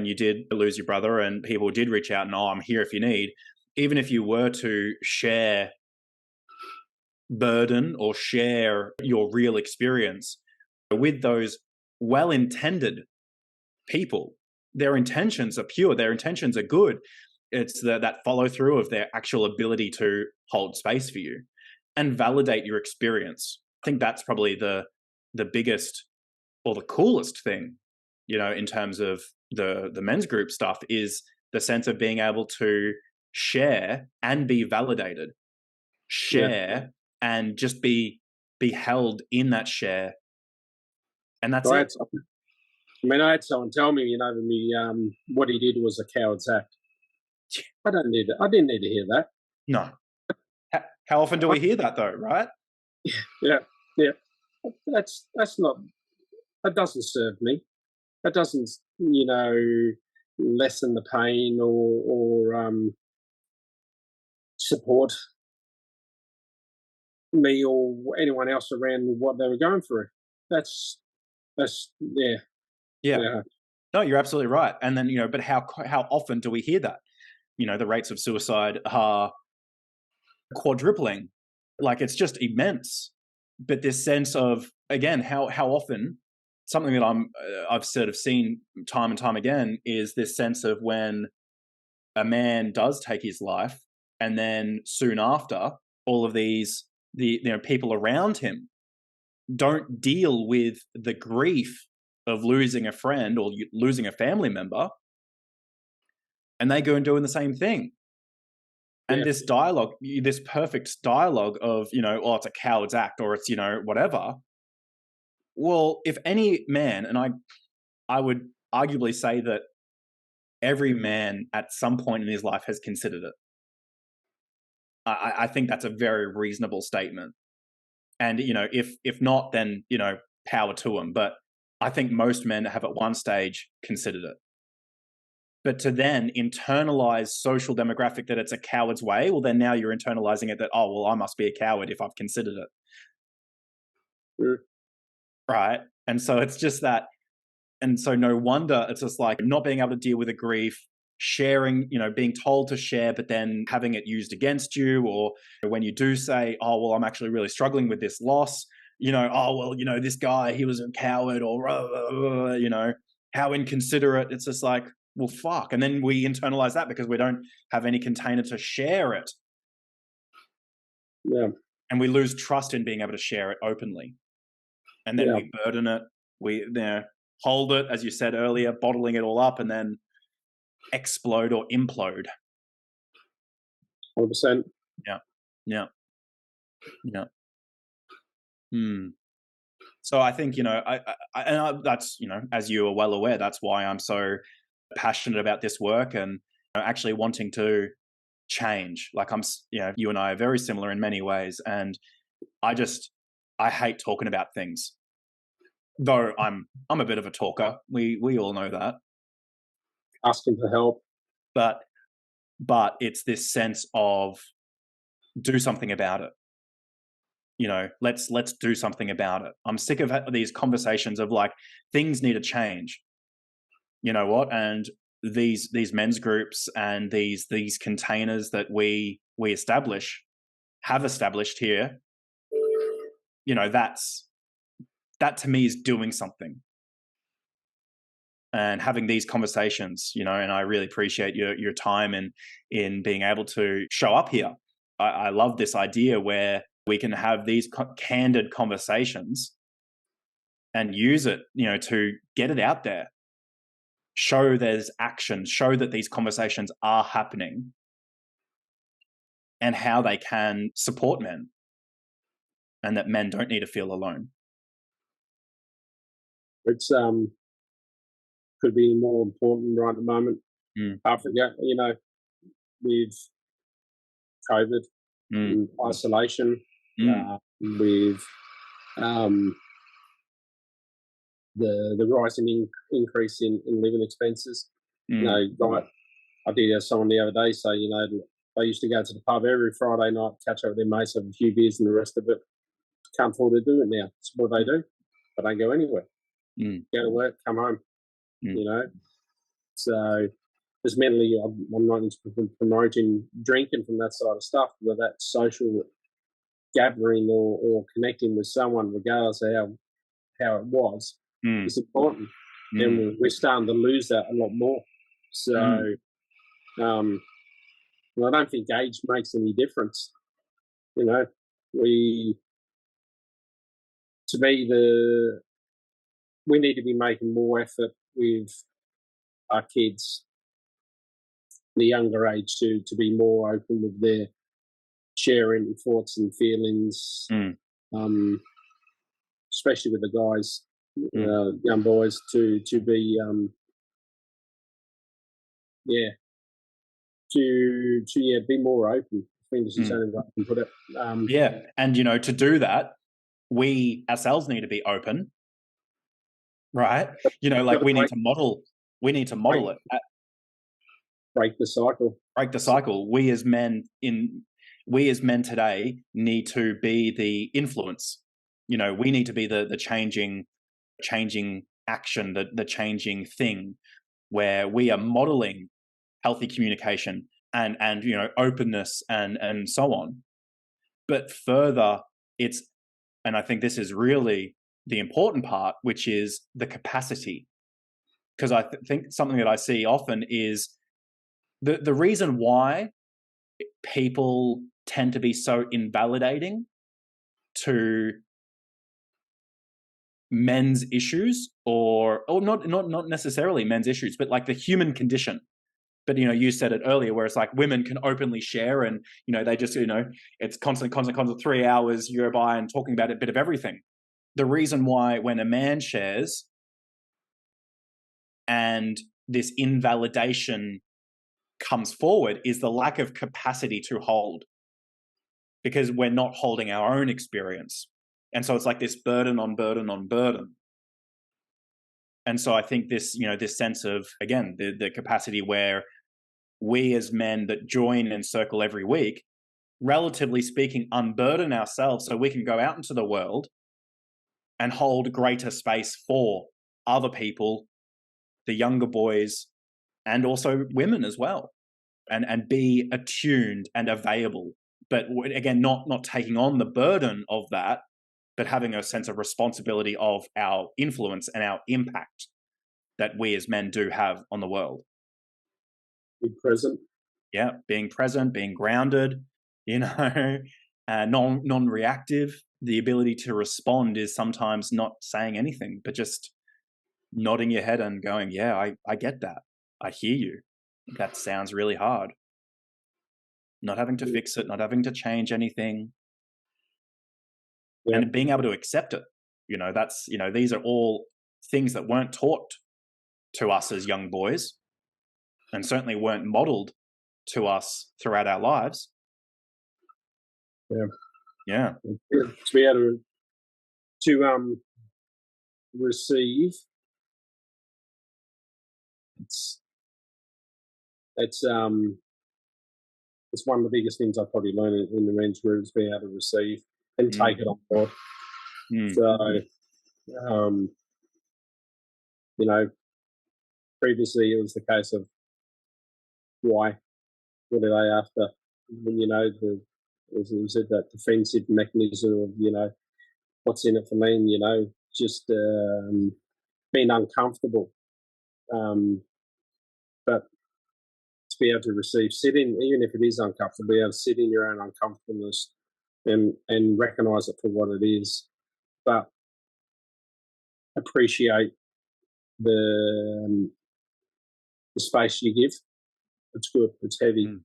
you did lose your brother and people did reach out and, oh, I'm here if you need, even if you were to share burden or share your real experience with those well-intended people, their intentions are pure, their intentions are good. It's that follow through of their actual ability to hold space for you and validate your experience. I think that's probably the biggest or the coolest thing, in terms of the men's group stuff, is the sense of being able to share and be validated, Yeah. share and just be held in that share, and that's I it. had, I had someone tell me, what he did was a coward's act. I didn't need to hear that. No. How often do we hear that though, right? Yeah, yeah. That's not. That doesn't serve me. That doesn't, lessen the pain or support me or anyone else around what they were going through. That's yeah, Yeah. yeah, No, you're absolutely right. And then, but how often do we hear that? The rates of suicide are quadrupling. Like, it's just immense. But this sense of, again, how often, something that I've sort of seen time and time again, is this sense of when a man does take his life, and then soon after, all of the people around him don't deal with the grief of losing a friend or losing a family member, and they go and doing the same thing. And yeah, this dialogue, this perfect dialogue of, oh, it's a coward's act, or it's, whatever. Well, if any man, and I would arguably say that every man at some point in his life has considered it. I think that's a very reasonable statement. And, if not, then, power to them. But I think most men have at one stage considered it. But to then internalize social demographic that it's a coward's way, well, then now you're internalizing it that, oh, well, I must be a coward if I've considered it. mm, Right. And so it's just that. And so no wonder it's just like not being able to deal with the grief, sharing, being told to share, but then having it used against you. Or when you do say, oh, well, I'm actually really struggling with this loss, oh, well, this guy, he was a coward, or, how inconsiderate. It's just like, well, fuck. And then we internalize that because we don't have any container to share it. yeah, And we lose trust in being able to share it openly. And then yeah. we burden it. We hold it, as you said earlier, bottling it all up, and then explode or implode. 100%. Yeah. Yeah. Yeah. Hmm. So I think, that's, as you are well aware, that's why I'm so passionate about this work and actually wanting to change. Like you and I are very similar in many ways. And I hate talking about things, though I'm a bit of a talker. We all know that. Asking for help. But it's this sense of do something about it. Let's do something about it. I'm sick of these conversations of like, things need to change. You know what? And these men's groups and these containers that we have established here, that to me is doing something. And having these conversations, and I really appreciate your time in being able to show up here. I love this idea where we can have these candid conversations and use it, to get it out there, show there's action, show that these conversations are happening, and how they can support men, and that men don't need to feel alone. It's could be more important right at the moment. Africa, you know, with COVID, and isolation, with the rising increase in living expenses. You know, like I did have someone the other day say, you know, they used to go to the pub every Friday night, catch up with their mates, have a few beers, and the rest of it can't afford to do it now. So what do? They don't go anywhere. Go to work, come home. You know, so just mentally, I'm not promoting drinking from that side of stuff, but that social gathering or connecting with someone, regardless of how it was, is important. And we're starting to lose that a lot more. So, I don't think age makes any difference. You know, we need to be making more effort with our kids, the younger age, to be more open with their sharing thoughts and feelings, especially with the guys, young boys, to be be more open. I think this is the only way I can put it. And you know, to do that, we ourselves need to be open, right? You know, like we need to model it. Break the cycle. Break the cycle. We as men today need to be the influence. You know, we need to be the changing action, the changing thing, where we are modeling healthy communication and you know, openness and so on. But further, and I think this is really the important part, which is the capacity. Because I think something that I see often is the reason why people tend to be so invalidating to men's issues, or not necessarily men's issues, but like the human condition. But you know, you said it earlier, where it's like women can openly share, and you know, they just, you know, it's constant 3 hours you go by and talking about a bit of everything. The reason why when a man shares and this invalidation comes forward is the lack of capacity to hold, because we're not holding our own experience. And so it's like this burden on burden on burden. And so I think this, you know, this sense of, again, the capacity where we as men that join and circle every week, relatively speaking, unburden ourselves so we can go out into the world and hold greater space for other people, the younger boys, and also women as well, and be attuned and available. But again, not taking on the burden of that, but having a sense of responsibility of our influence and our impact that we as men do have on the world. Be present. Yeah, being present, being grounded, you know, non-reactive. The ability to respond is sometimes not saying anything, but just nodding your head and going, yeah, I get that. I hear you. That sounds really hard. Not having to fix it, not having to change anything. And being able to accept it. You know, that's, you know, these are all things that weren't taught to us as young boys, and certainly weren't modeled to us throughout our lives. Yeah. To be able to receive, it's one of the biggest things I probably learned in the men's group, is being able to receive and take it on board. So, you know, previously it was the case of why, what are they after? You know, was it that defensive mechanism of, you know, what's in it for me? And, you know, just being uncomfortable. But to be able to receive, sit in, even if it is uncomfortable, be able to sit in your own uncomfortableness and recognize it for what it is, but appreciate the space you give. It's good. It's heavy.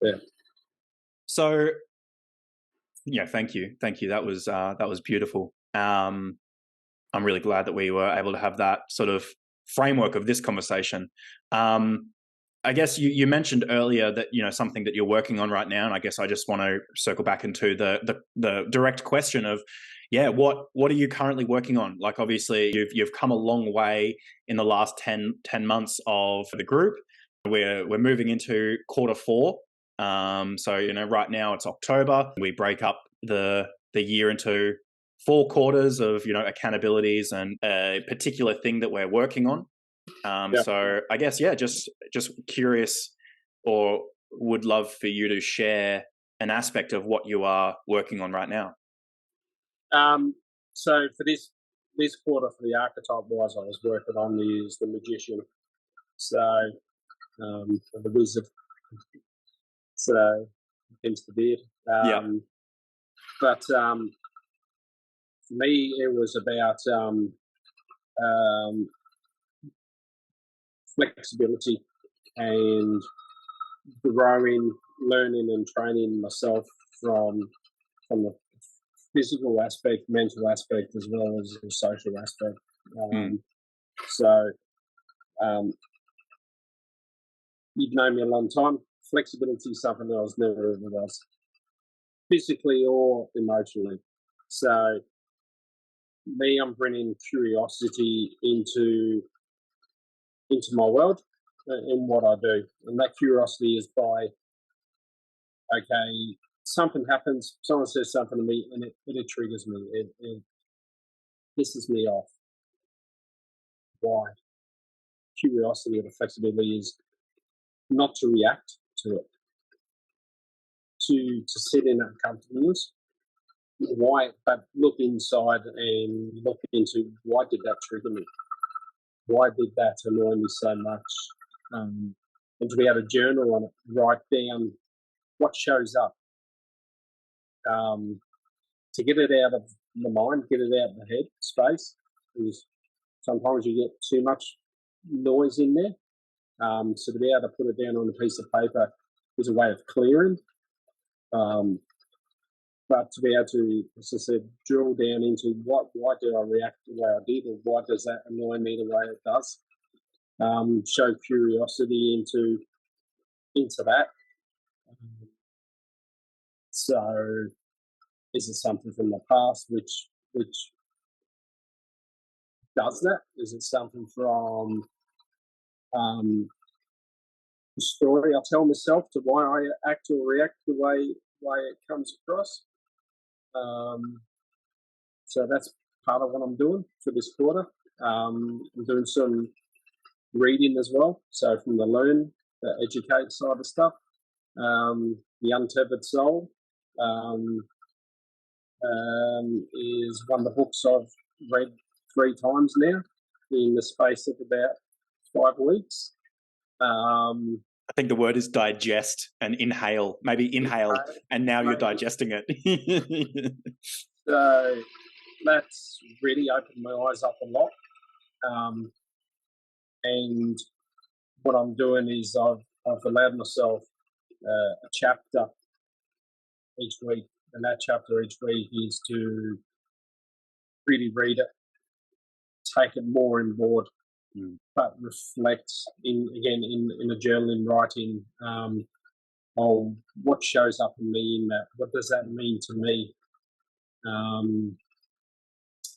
Yeah. So, yeah, thank you. That was beautiful. I'm really glad that we were able to have that sort of framework of this conversation. I guess you mentioned earlier that, something that you're working on right now, and I guess I just want to circle back into the direct question of, what are you currently working on? Like, obviously, you've come a long way in the last 10 months of the group. We're moving into quarter 4. So right now it's October. We break up the year into 4 quarters of accountabilities and a particular thing that we're working on. So I guess just curious, or would love for you to share an aspect of what you are working on right now. So for this quarter, for the archetype wise, I was working on is the magician. So the wizard. So hence the beard. But for me, it was about flexibility and growing, learning, and training myself from the physical aspect, mental aspect, as well as the social aspect. So you've known me a long time. Flexibility is something that I was never ever was, physically or emotionally. So me, I'm bringing curiosity into my world in what I do, and that curiosity is by, okay, something happens, someone says something to me, and it triggers me, it pisses me off. Why? Curiosity or the flexibility is not to react to it, to sit in that comfortableness. Why? But look inside and look into, why did that trigger me? Why did that annoy me so much? And to be able to journal on it, write down what shows up. To get it out of the mind, get it out of the head space, because sometimes you get too much noise in there. So to be able to put it down on a piece of paper is a way of clearing. But to be able to, as I said, drill down into why do I react the way I did, or why does that annoy me the way it does? Show curiosity into that. So, is it something from the past which does that? Is it something from the story I tell myself to why I act or react the way it comes across? So that's part of what I'm doing for this quarter. I'm doing some reading as well. So from the learn, the educate side of stuff, the Untethered Soul is one of the books I've read 3 times now in the space of about 5 weeks. I think the word is digest and inhale. Maybe inhale, and now you're digesting it. So that's really opened my eyes up a lot. And what I'm doing is I've allowed myself a chapter each week, and that chapter each week is to really read it, take it more on board, but reflect in a journal, in writing, on what shows up in me in that. What does that mean to me?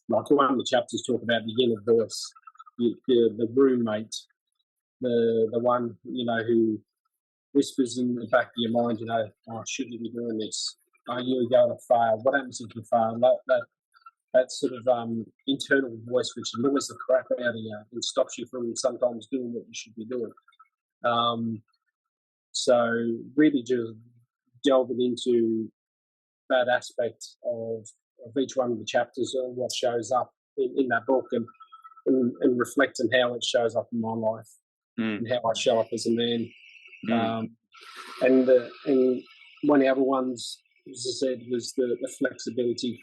Like one of the chapters talk about the inner voice, the roommate, the one who whispers in the back of your mind, oh, should you be doing this? Are you going to fail? What happens if you fail? That sort of internal voice which annoys the crap out of you and stops you from sometimes doing what you should be doing. So really just delving into that aspect of each one of the chapters and what shows up in that book, and reflect on how it shows up in my life and how I show up as a man. And one of the other ones, as I said, was the flexibility.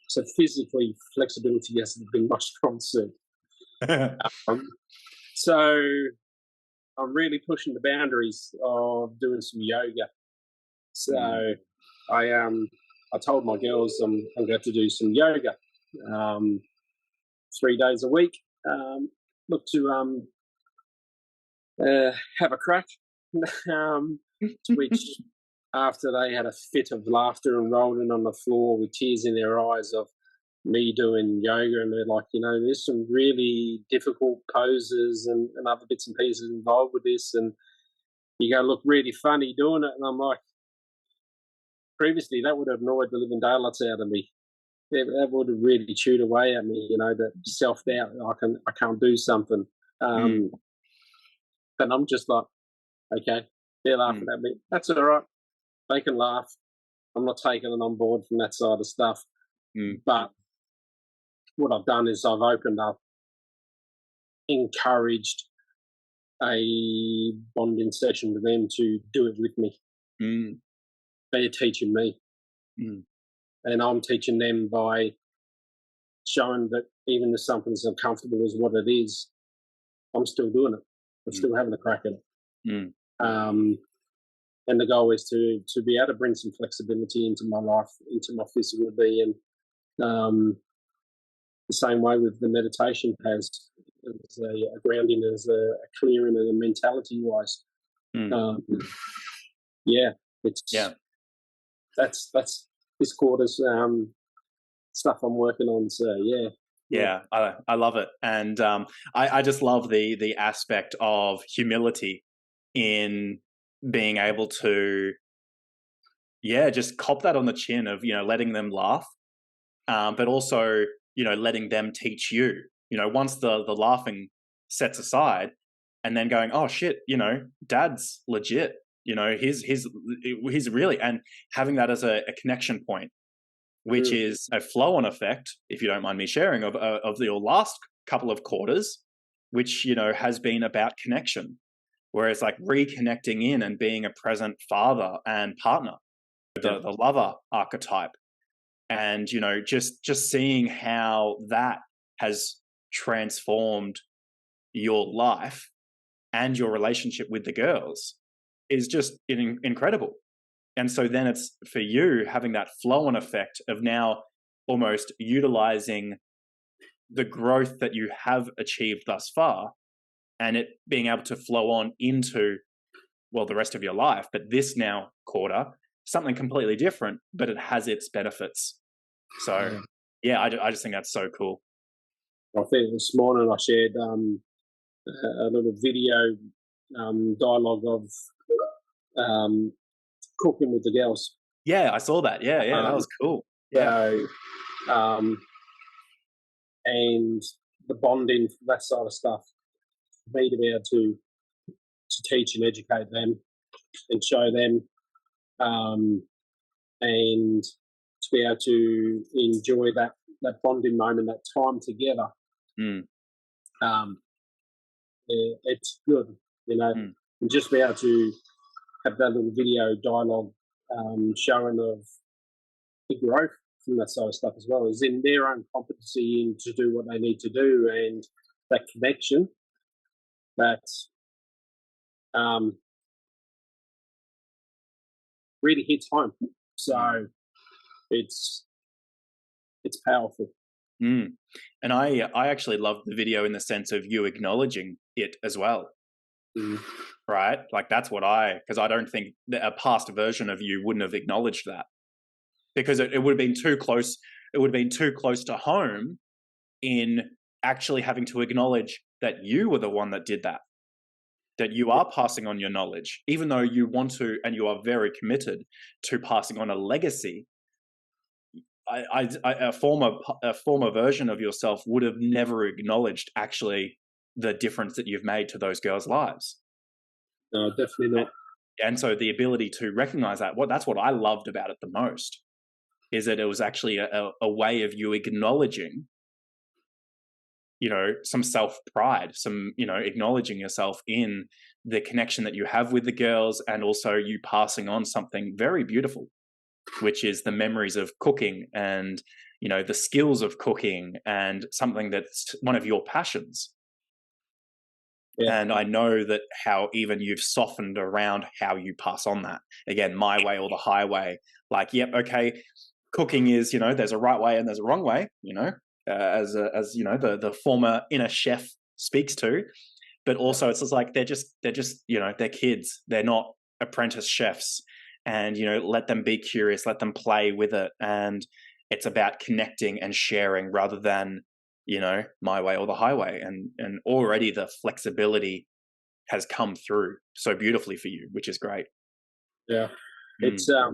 So physically, flexibility hasn't been my strong suit. So I'm really pushing the boundaries of doing some yoga. So I told my girls I'm going to do some yoga 3 days a week. Look to have a crack. Which after they had a fit of laughter and rolling on the floor with tears in their eyes of me doing yoga, and they're like, there's some really difficult poses and other bits and pieces involved with this, and you go look really funny doing it. And I'm like, previously that would have annoyed the living daylights out of me. That would have really chewed away at me, that self-doubt. I can't do something. And I'm just like, okay, they're laughing at me. That's all right. They can laugh. I'm not taking it on board from that side of stuff. But what I've done is I've opened up, encouraged a bonding session with them to do it with me. They're teaching me. And I'm teaching them by showing that even if something's uncomfortable as what it is, I'm still doing it. I'm still having a crack at it. And the goal is to be able to bring some flexibility into my life, into my physical being. The same way with the meditation has a grounding, as a clearing, and a mentality wise. That's this quarter's stuff I'm working on. So I love it, and I just love the aspect of humility in being able to just cop that on the chin of letting them laugh, but also letting them teach you, once the laughing sets aside, and then going, oh shit, dad's legit, he's really, and having that as a connection point, which is a flow-on effect, if you don't mind me sharing, of your last couple of quarters, which has been about connection, where it's like reconnecting in and being a present father and partner, the lover archetype, and just seeing how that has transformed your life and your relationship with the girls is just incredible. And so then it's for you having that flow-on effect of now almost utilizing the growth that you have achieved thus far, and it being able to flow on into, the rest of your life. But this now quarter, something completely different, but it has its benefits. So I just think that's so cool. I think this morning I shared a little video dialogue of cooking with the girls. Yeah, I saw that. Yeah, that was cool. Yeah. So, and the bonding, that sort of stuff, for me to be able to teach and educate them and show them, and to be able to enjoy that bonding moment, that time together. It's good, and just be able to have that little video dialogue showing of the growth from that sort of stuff as well, is in their own competency in to do what they need to do, and that connection that really hits home. So it's powerful. And I actually love the video in the sense of you acknowledging it as well. Right? Like that's what because I don't think that a past version of you wouldn't have acknowledged that, because it would have been too close. It would have been too close to home in actually having to acknowledge that you were the one that did that you are passing on your knowledge, even though you want to, and you are very committed to passing on a legacy. A former version of yourself would have never acknowledged actually the difference that you've made to those girls' lives. No, definitely not. And so the ability to recognize that's what I loved about it the most, is that it was actually a way of you acknowledging, some self-pride, some, acknowledging yourself in the connection that you have with the girls, and also you passing on something very beautiful, which is the memories of cooking and, the skills of cooking, and something that's one of your passions. Yeah. And I know that how even you've softened around how you pass on that. Again, my way or the highway. Like, yep, okay, cooking is, there's a right way and there's a wrong way, as the former inner chef speaks to. But also it's just like they're just they're kids. They're not apprentice chefs. And, let them be curious, let them play with it. And it's about connecting and sharing rather than, my way or the highway. And already the flexibility has come through so beautifully for you, which is great. Yeah. It's I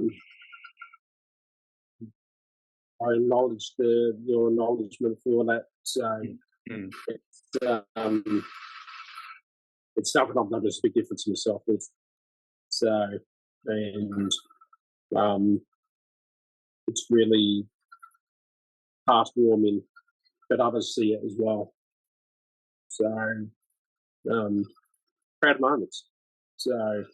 acknowledge your acknowledgement for that. So it's something I've noticed a big difference myself with. So and it's really heartwarming that others see it as well. So proud moments. So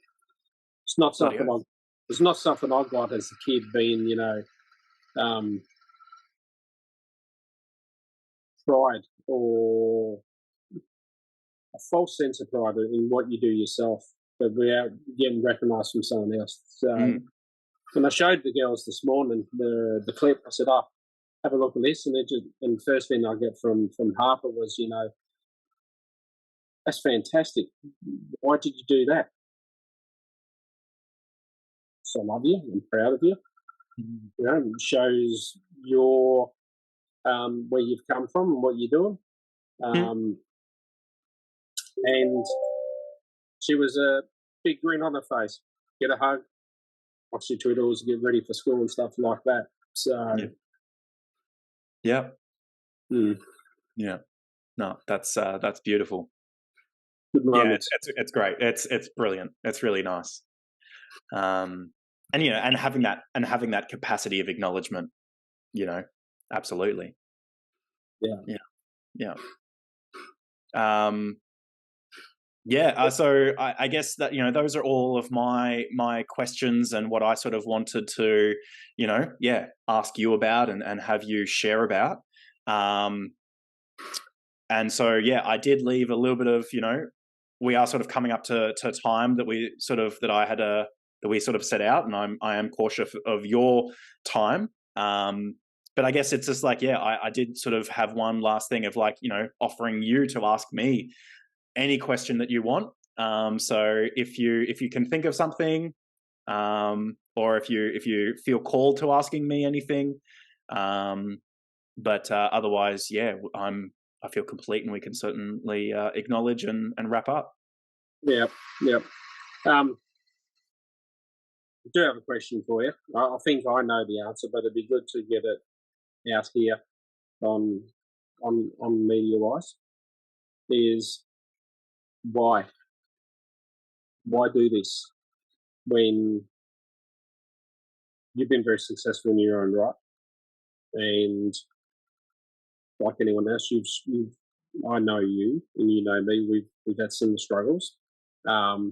it's not something I got as a kid, being pride or a false sense of pride in what you do yourself, but without getting recognised from someone else. So when I showed the girls this morning the clip, I said, "Oh, have a look at this," and the first thing I get from Harper was, "That's fantastic. Why did you do that?" So I love you. I'm proud of you. It shows your where you've come from and what you're doing. And she was a big grin on her face. Get a hug. Watch your Twiddles, get ready for school and stuff like that. So, yeah. No, that's beautiful. Yeah, it's great. It's brilliant. It's really nice. And and having that capacity of acknowledgement, absolutely. Yeah. So I guess that those are all of my questions and what I sort of wanted to ask you about and have you share about. And so I did leave a little bit of we are sort of coming up to time that we sort of that we sort of set out, and I am cautious of your time. But I guess it's just like I did sort of have one last thing of like offering you to ask me any question that you want. So if you can think of something, or if you feel called to asking me anything, but otherwise, I feel complete, and we can certainly acknowledge and wrap up. Yeah. I do have a question for you. I think I know the answer, but it'd be good to get it out here on media wise. Is why do this when you've been very successful in your own right, and like anyone else, I know you and you know me. We've had some struggles. Why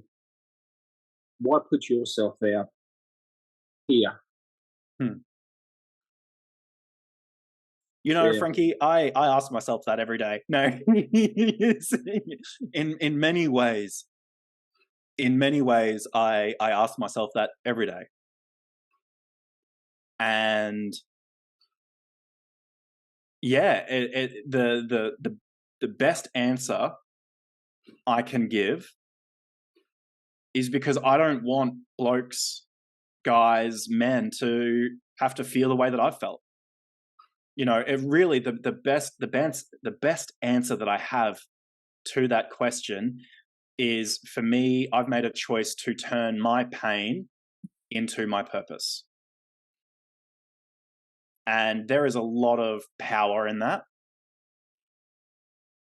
put yourself out here? Frankie, I ask myself that every day. No, in many ways, I ask myself that every day, and the best answer I can give is because I don't want blokes, guys, men to have to feel the way that I've felt. It really the best answer that I have to that question is, for me, I've made a choice to turn my pain into my purpose. And there is a lot of power in that.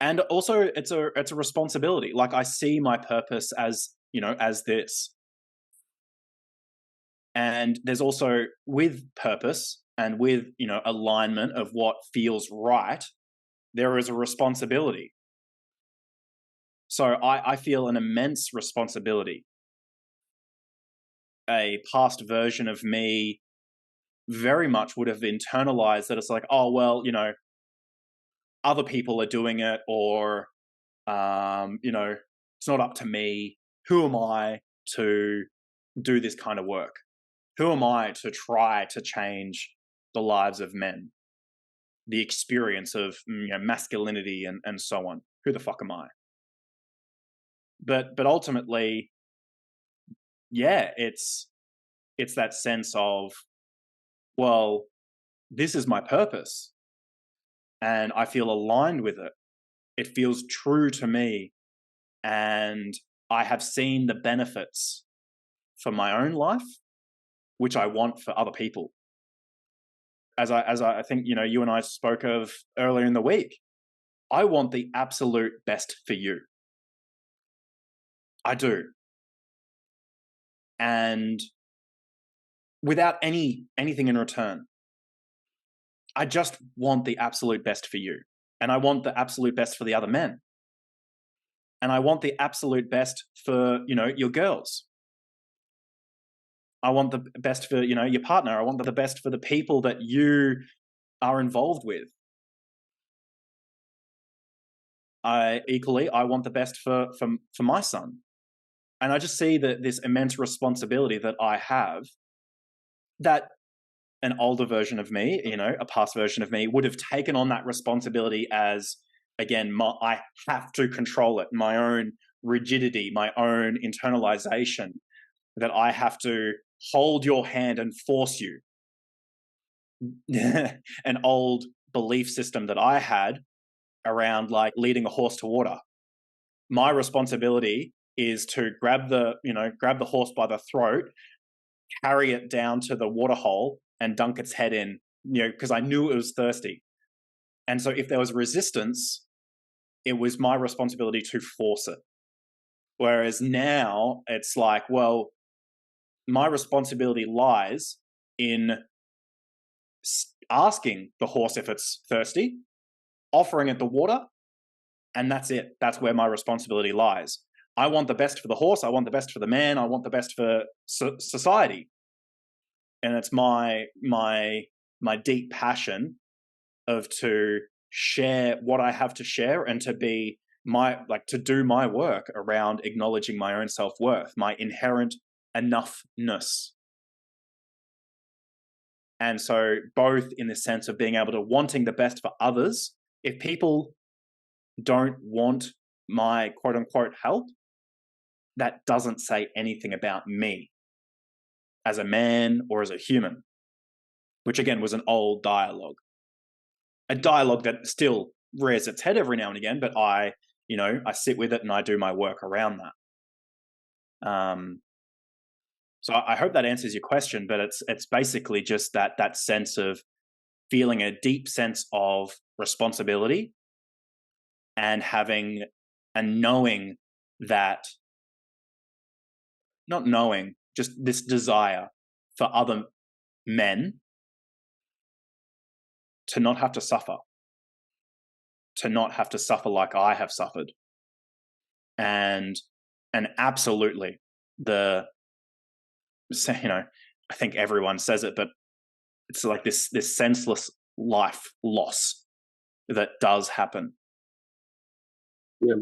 And also it's a responsibility. Like, I see my purpose as, as this. And there's also, with purpose and with, alignment of what feels right, there is a responsibility. So I feel an immense responsibility. A past version of me very much would have internalized that it's like, oh, well, other people are doing it, or, It's not up to me. Who am I to do this kind of work? Who am I to try to change the lives of men? The experience of masculinity and so on. Who the fuck am I? But ultimately, yeah, it's that sense of, well, this is my purpose, and I feel aligned with it. It feels true to me, and I have seen the benefits for my own life, which I want for other people. As I think, you and I spoke of earlier in the week, I want the absolute best for you. I do. And without anything in return. I just want the absolute best for you. And I want the absolute best for the other men. And I want the absolute best for, your girls. I want the best for, your partner. I want the best for the people that you are involved with. I want the best for my son. And I just see that this immense responsibility that I have, that an older version of me, a past version of me, would have taken on that responsibility as, again, I have to control it, my own rigidity, my own internalization, that I have to hold your hand and force you. An old belief system that I had around like leading a horse to water. My responsibility is to grab the horse by the throat, carry it down to the water hole and dunk its head in, because I knew it was thirsty. And so if there was resistance, it was my responsibility to force it. Whereas now it's like, well, my responsibility lies in asking the horse if it's thirsty, offering it the water, and that's it. That's where my responsibility lies. I want the best for the horse. I want the best for the man. I want the best for society. And it's my deep passion to share what I have to share and to be to do my work around acknowledging my own self-worth, my inherent enoughness. And so both in the sense of being able to wanting the best for others, if people don't want my quote unquote help, that doesn't say anything about me as a man or as a human, which again was an old dialogue. A dialogue that still rears its head every now and again, but I sit with it and I do my work around that. So I hope that answers your question, but it's basically just that sense of feeling a deep sense of responsibility and having a knowing that, not knowing, just this desire for other men to not have to suffer like I have suffered. And absolutely I think everyone says it, but it's like this senseless life loss that does happen. Yeah.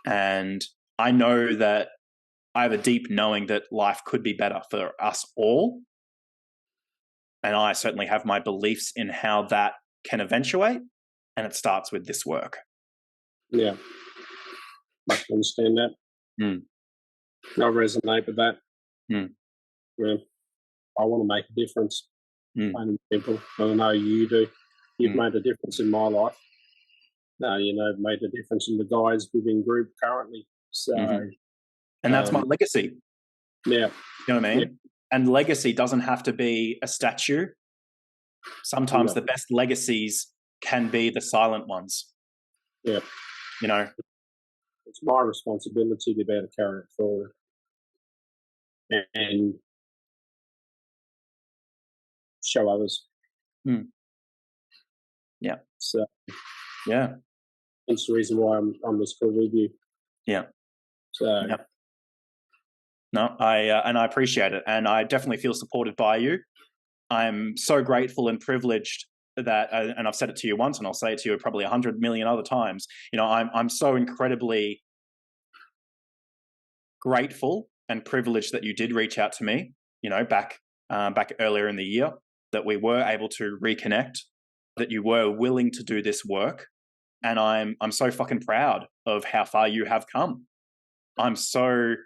And I know that I have a deep knowing that life could be better for us all. And I certainly have my beliefs in how that can eventuate. And it starts with this work. Yeah. I can understand that. I resonate with that. Yeah. I want to make a difference. Plain and simple. I know you do. You've made a difference in my life. Made a difference in the guys within group currently. So, and that's my legacy. Yeah. You know what I mean? Yeah. And legacy doesn't have to be a statue. Sometimes the best legacies can be the silent ones. Yeah. It's my responsibility to be able to carry it forward. And show others. Yeah. So, yeah. It's the reason why I'm on this call with you. Yeah. So, yeah. No, I appreciate it. And I definitely feel supported by you. I'm so grateful and privileged that, and I've said it to you once, and I'll say it to you probably 100 million other times. I'm so incredibly grateful and privileged that you did reach out to me. Back earlier in the year, that we were able to reconnect, that you were willing to do this work, and I'm so fucking proud of how far you have come. I'm so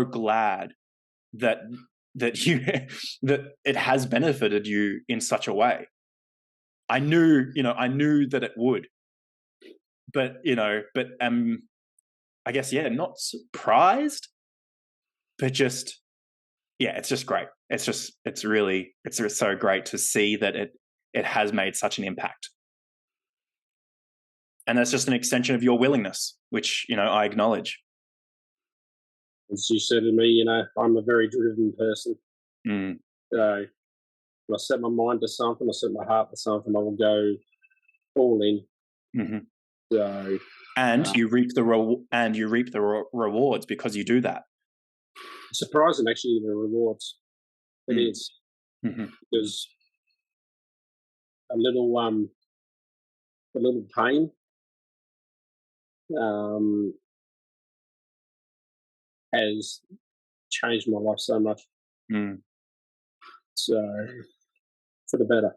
glad that you that it has benefited you in such a way. I knew that it would, but I guess, not surprised, but just, it's just great. It's so great to see that it has made such an impact. And that's just an extension of your willingness, which, I acknowledge. As you said to me, I'm a very driven person. Mm. So when I set my mind to something, I set my heart to something, I will go all in. Mm-hmm. So, and you reap the rewards because you do that. It's surprising, actually, the rewards. It is. Mm-hmm. Because a little pain has changed my life so much. So, for the better.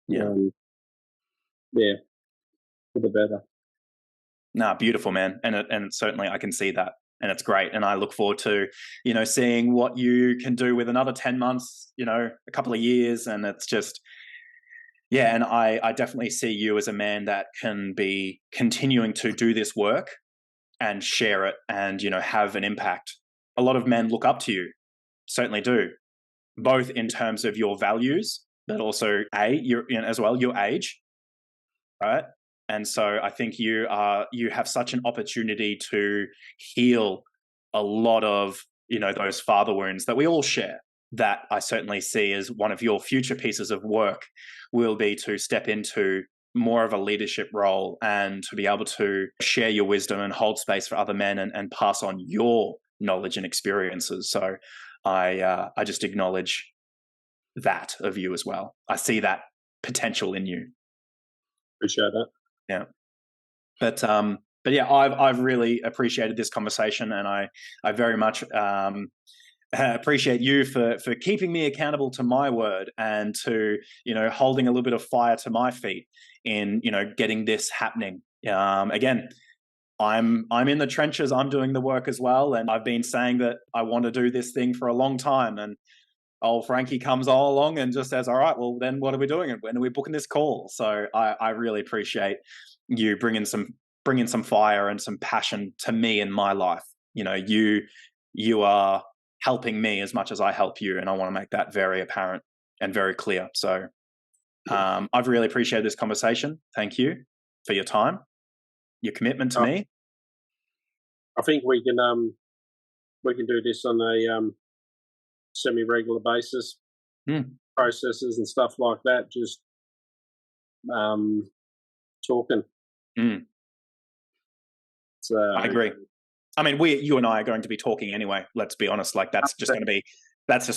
Yeah. For the better. Nah, beautiful, man. And certainly I can see that. And it's great. And I look forward to, seeing what you can do with another 10 months, a couple of years. And it's just, and I definitely see you as a man that can be continuing to do this work and share it and, have an impact. A lot of men look up to you, certainly do, both in terms of your values, but also your age, right? And so I think you have such an opportunity to heal a lot of, those father wounds that we all share. That I certainly see as one of your future pieces of work will be to step into more of a leadership role and to be able to share your wisdom and hold space for other men and pass on your knowledge and experiences. So I just acknowledge that of you as well. I see that potential in you. Appreciate that. Yeah. But yeah, I've really appreciated this conversation, and I very much appreciate you for keeping me accountable to my word and to, holding a little bit of fire to my feet in, getting this happening. Again, I'm in the trenches. I'm doing the work as well. And I've been saying that I want to do this thing for a long time. And old Frankie comes all along and just says, all right, well, then what are we doing? And when are we booking this call? So I really appreciate you bringing some fire and some passion to me in my life. You are helping me as much as I help you. And I want to make that very apparent and very clear. So I've really appreciated this conversation. Thank you for your time, your commitment to me. I think we can do this on a semi-regular basis, processes and stuff like that, just talking. So I agree. I mean, you and I are going to be talking anyway. Let's be honest. Like that's just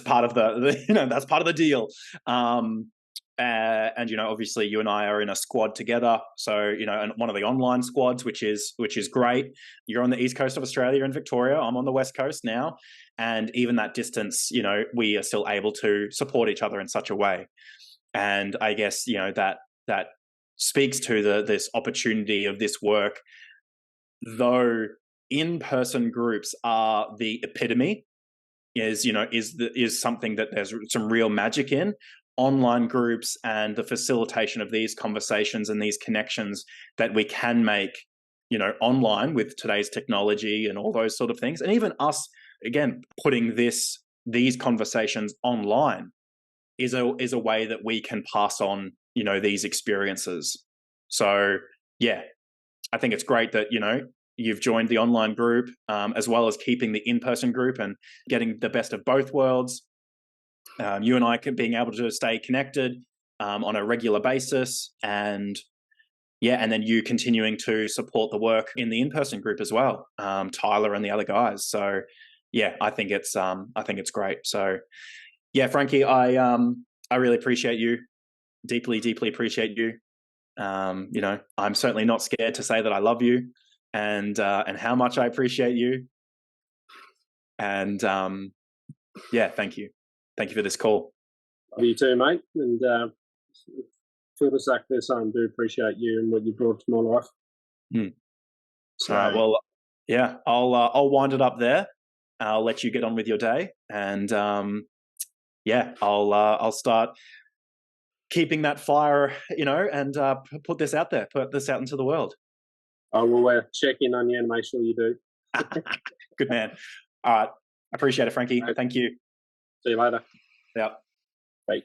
part of the that's part of the deal. And obviously you and I are in a squad together. So and one of the online squads, which is great. You're on the east coast of Australia in Victoria. I'm on the west coast now, and even that distance, we are still able to support each other in such a way. And I guess that speaks to this opportunity of this work. Though in-person groups are the epitome, is something that there's some real magic in. Online groups and the facilitation of these conversations and these connections that we can make, online with today's technology and all those sort of things. And even us, again, putting these conversations online is a way that we can pass on, these experiences. So yeah, I think it's great that, you've joined the online group, as well as keeping the in-person group and getting the best of both worlds. You and I being able to stay connected on a regular basis, and then you continuing to support the work in the in-person group as well, Tyler and the other guys. So yeah, I think it's great. So yeah, Frankie, I I really appreciate you. Deeply, deeply appreciate you. I'm certainly not scared to say that I love you and how much I appreciate you. And thank you. Thank you for this call. Love you too, mate. And feel exactly the same. Do appreciate you and what you brought to my life. So, all right. Well, yeah, I'll wind it up there. I'll let you get on with your day, and I'll start keeping that fire, and put this out there, put this out into the world. I will check in on you and make sure you do. Good man. All right. Appreciate it, Frankie. Thank you. See you later. Yeah. Bye.